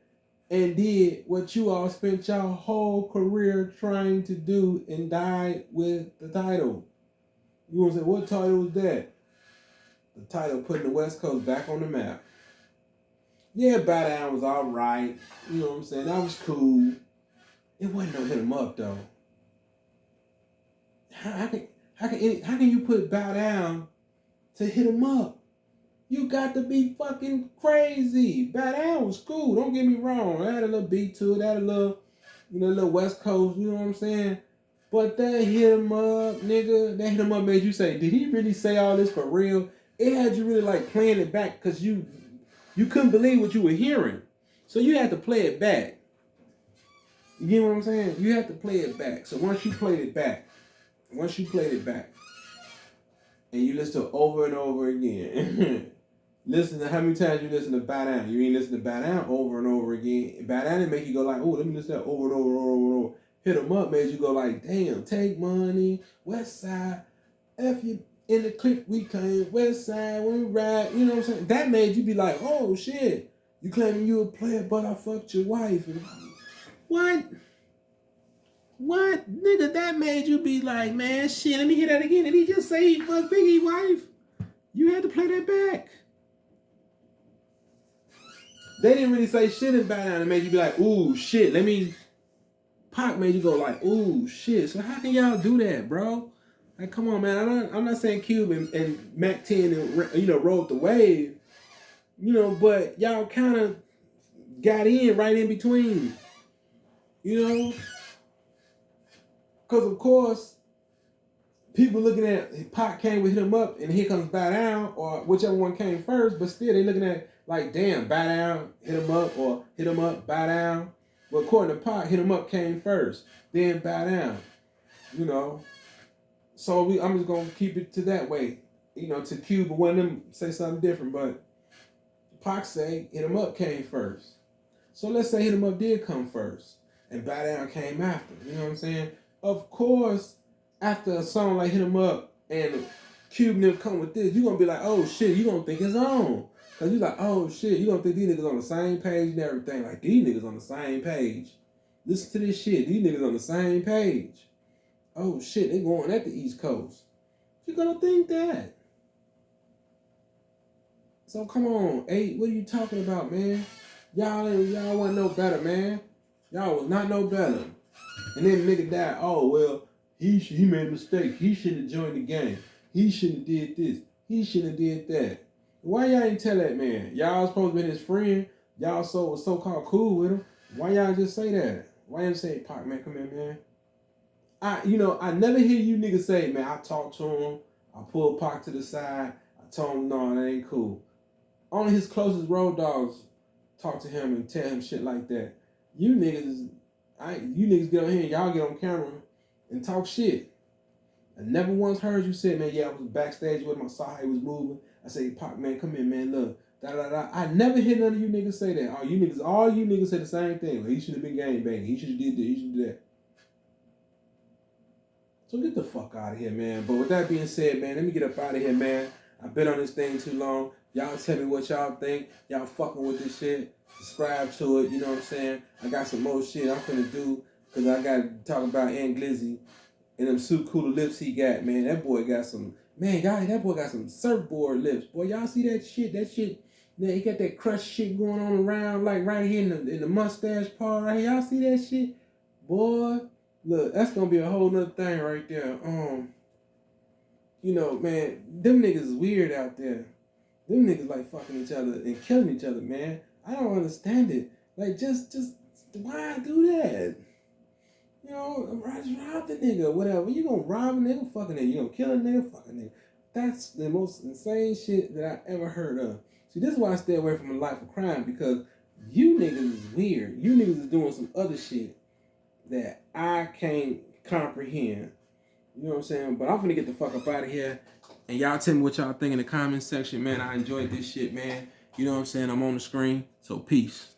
and did what you all spent your whole career trying to do and died with the title. You want to say, what title was that? The title putting the West Coast back on the map. Yeah, Bow Down was all right. You know what I'm saying? That was cool. It wasn't no hit 'em up, though. How can you put Bow Down to hit 'em up? You got to be fucking crazy. Bow Down was cool. Don't get me wrong. I had a little beat to it. I had a little West Coast. You know what I'm saying? But that hit 'em up, nigga. That hit 'em up made you say, did he really say all this for real? It had you really like playing it back because you couldn't believe what you were hearing. So you had to play it back. You get what I'm saying? You had to play it back. So once you played it back, and you listen to it over and over again. Listen to how many times you listen to Bow Down. You ain't listen to Bow Down over and over again. Bow Down didn't make you go like, oh, let me listen to that over and over and over and over. Hit 'em up made you go like, damn, Take Money, West Side, F you in the clique we came, West Side, when we ride, you know what I'm saying? That made you be like, oh shit, you claiming you a player, but I fucked your wife. And what? What? Nigga, that made you be like, man, shit, let me hear that again. Did he just say he fucked Biggie's wife? You had to play that back. They didn't really say shit in Bow Down and made you be like, ooh, shit, Pac made you go like, ooh, shit. So how can y'all do that, bro? Like, come on, man. I'm not saying Cube and Mac 10 and, rode the wave, but y'all kind of got in right in between, Because, of course, people looking at Pac came with hit him up and here comes bow down or whichever one came first, but still they looking at like damn bow down, hit him up or hit him up, bow down. But according to Pac, hit him up came first, then bow down. You know. So I'm just gonna keep it to that way. You know, to Cube, but one of them say something different, but Pac say hit him up came first. So let's say hit him up did come first and bow down came after. You know what I'm saying? Of course, after a song like hit him up and Cube never come with this, you're gonna be like, oh shit, you gonna think it's on. Cause you're like, oh shit, you gonna think these niggas on the same page and everything. Like these niggas on the same page. Listen to this shit. These niggas on the same page. Oh shit, they going at the East Coast. You're gonna think that. So come on, Eiht, what are you talking about, man? Y'all wasn't no better, man. Y'all was not no better. And then nigga died. Oh well, he made a mistake. He shouldn't have joined the gang. He shouldn't have did this. He shouldn't have did that. Why y'all ain't tell that man? Y'all supposed to be his friend. Y'all so-called cool with him. Why y'all just say that? Why y'all say, Pac, man, come here, man? I never hear you niggas say, man, I talked to him. I pulled Pac to the side. I told him, no, that ain't cool. Only his closest road dogs talk to him and tell him shit like that. You niggas get on here and y'all get on camera and talk shit. I never once heard you say, man, yeah, I was backstage with him. I saw how he was moving. I say, Pac, man, come here, man, look. Da-da-da. I never hear none of you niggas say that. All you niggas say the same thing. Well, he should have been gangbanging. He should have did this. He should have did that. So get the fuck out of here, man. But with that being said, man, let me get up out of here, man. I've been on this thing too long. Y'all tell me what y'all think. Y'all fucking with this shit. Subscribe to it, you know what I'm saying? I got some more shit I'm finna do because I got to talk about Ant Glizzy and them super cool lips he got, man. That boy got some, man, that boy got some surfboard lips. Boy, y'all see that shit? That shit, man, he got that crush shit going on around, like right here in the mustache part right here. Y'all see that shit? Boy, look, that's gonna be a whole nother thing right there. You know, man, them niggas is weird out there. Them niggas like fucking each other and killing each other, man. I don't understand it. Like, just why do that? You know, just rob the nigga, whatever. You gonna rob a nigga, fucking nigga. You gonna kill a nigga, fucking nigga. That's the most insane shit that I ever heard of. See, this is why I stay away from a life of crime, because you niggas is weird. You niggas is doing some other shit that I can't comprehend. You know what I'm saying? But I'm finna get the fuck up out of here. And y'all tell me what y'all think in the comment section, man. I enjoyed this shit, man. You know what I'm saying? I'm on the screen. So peace.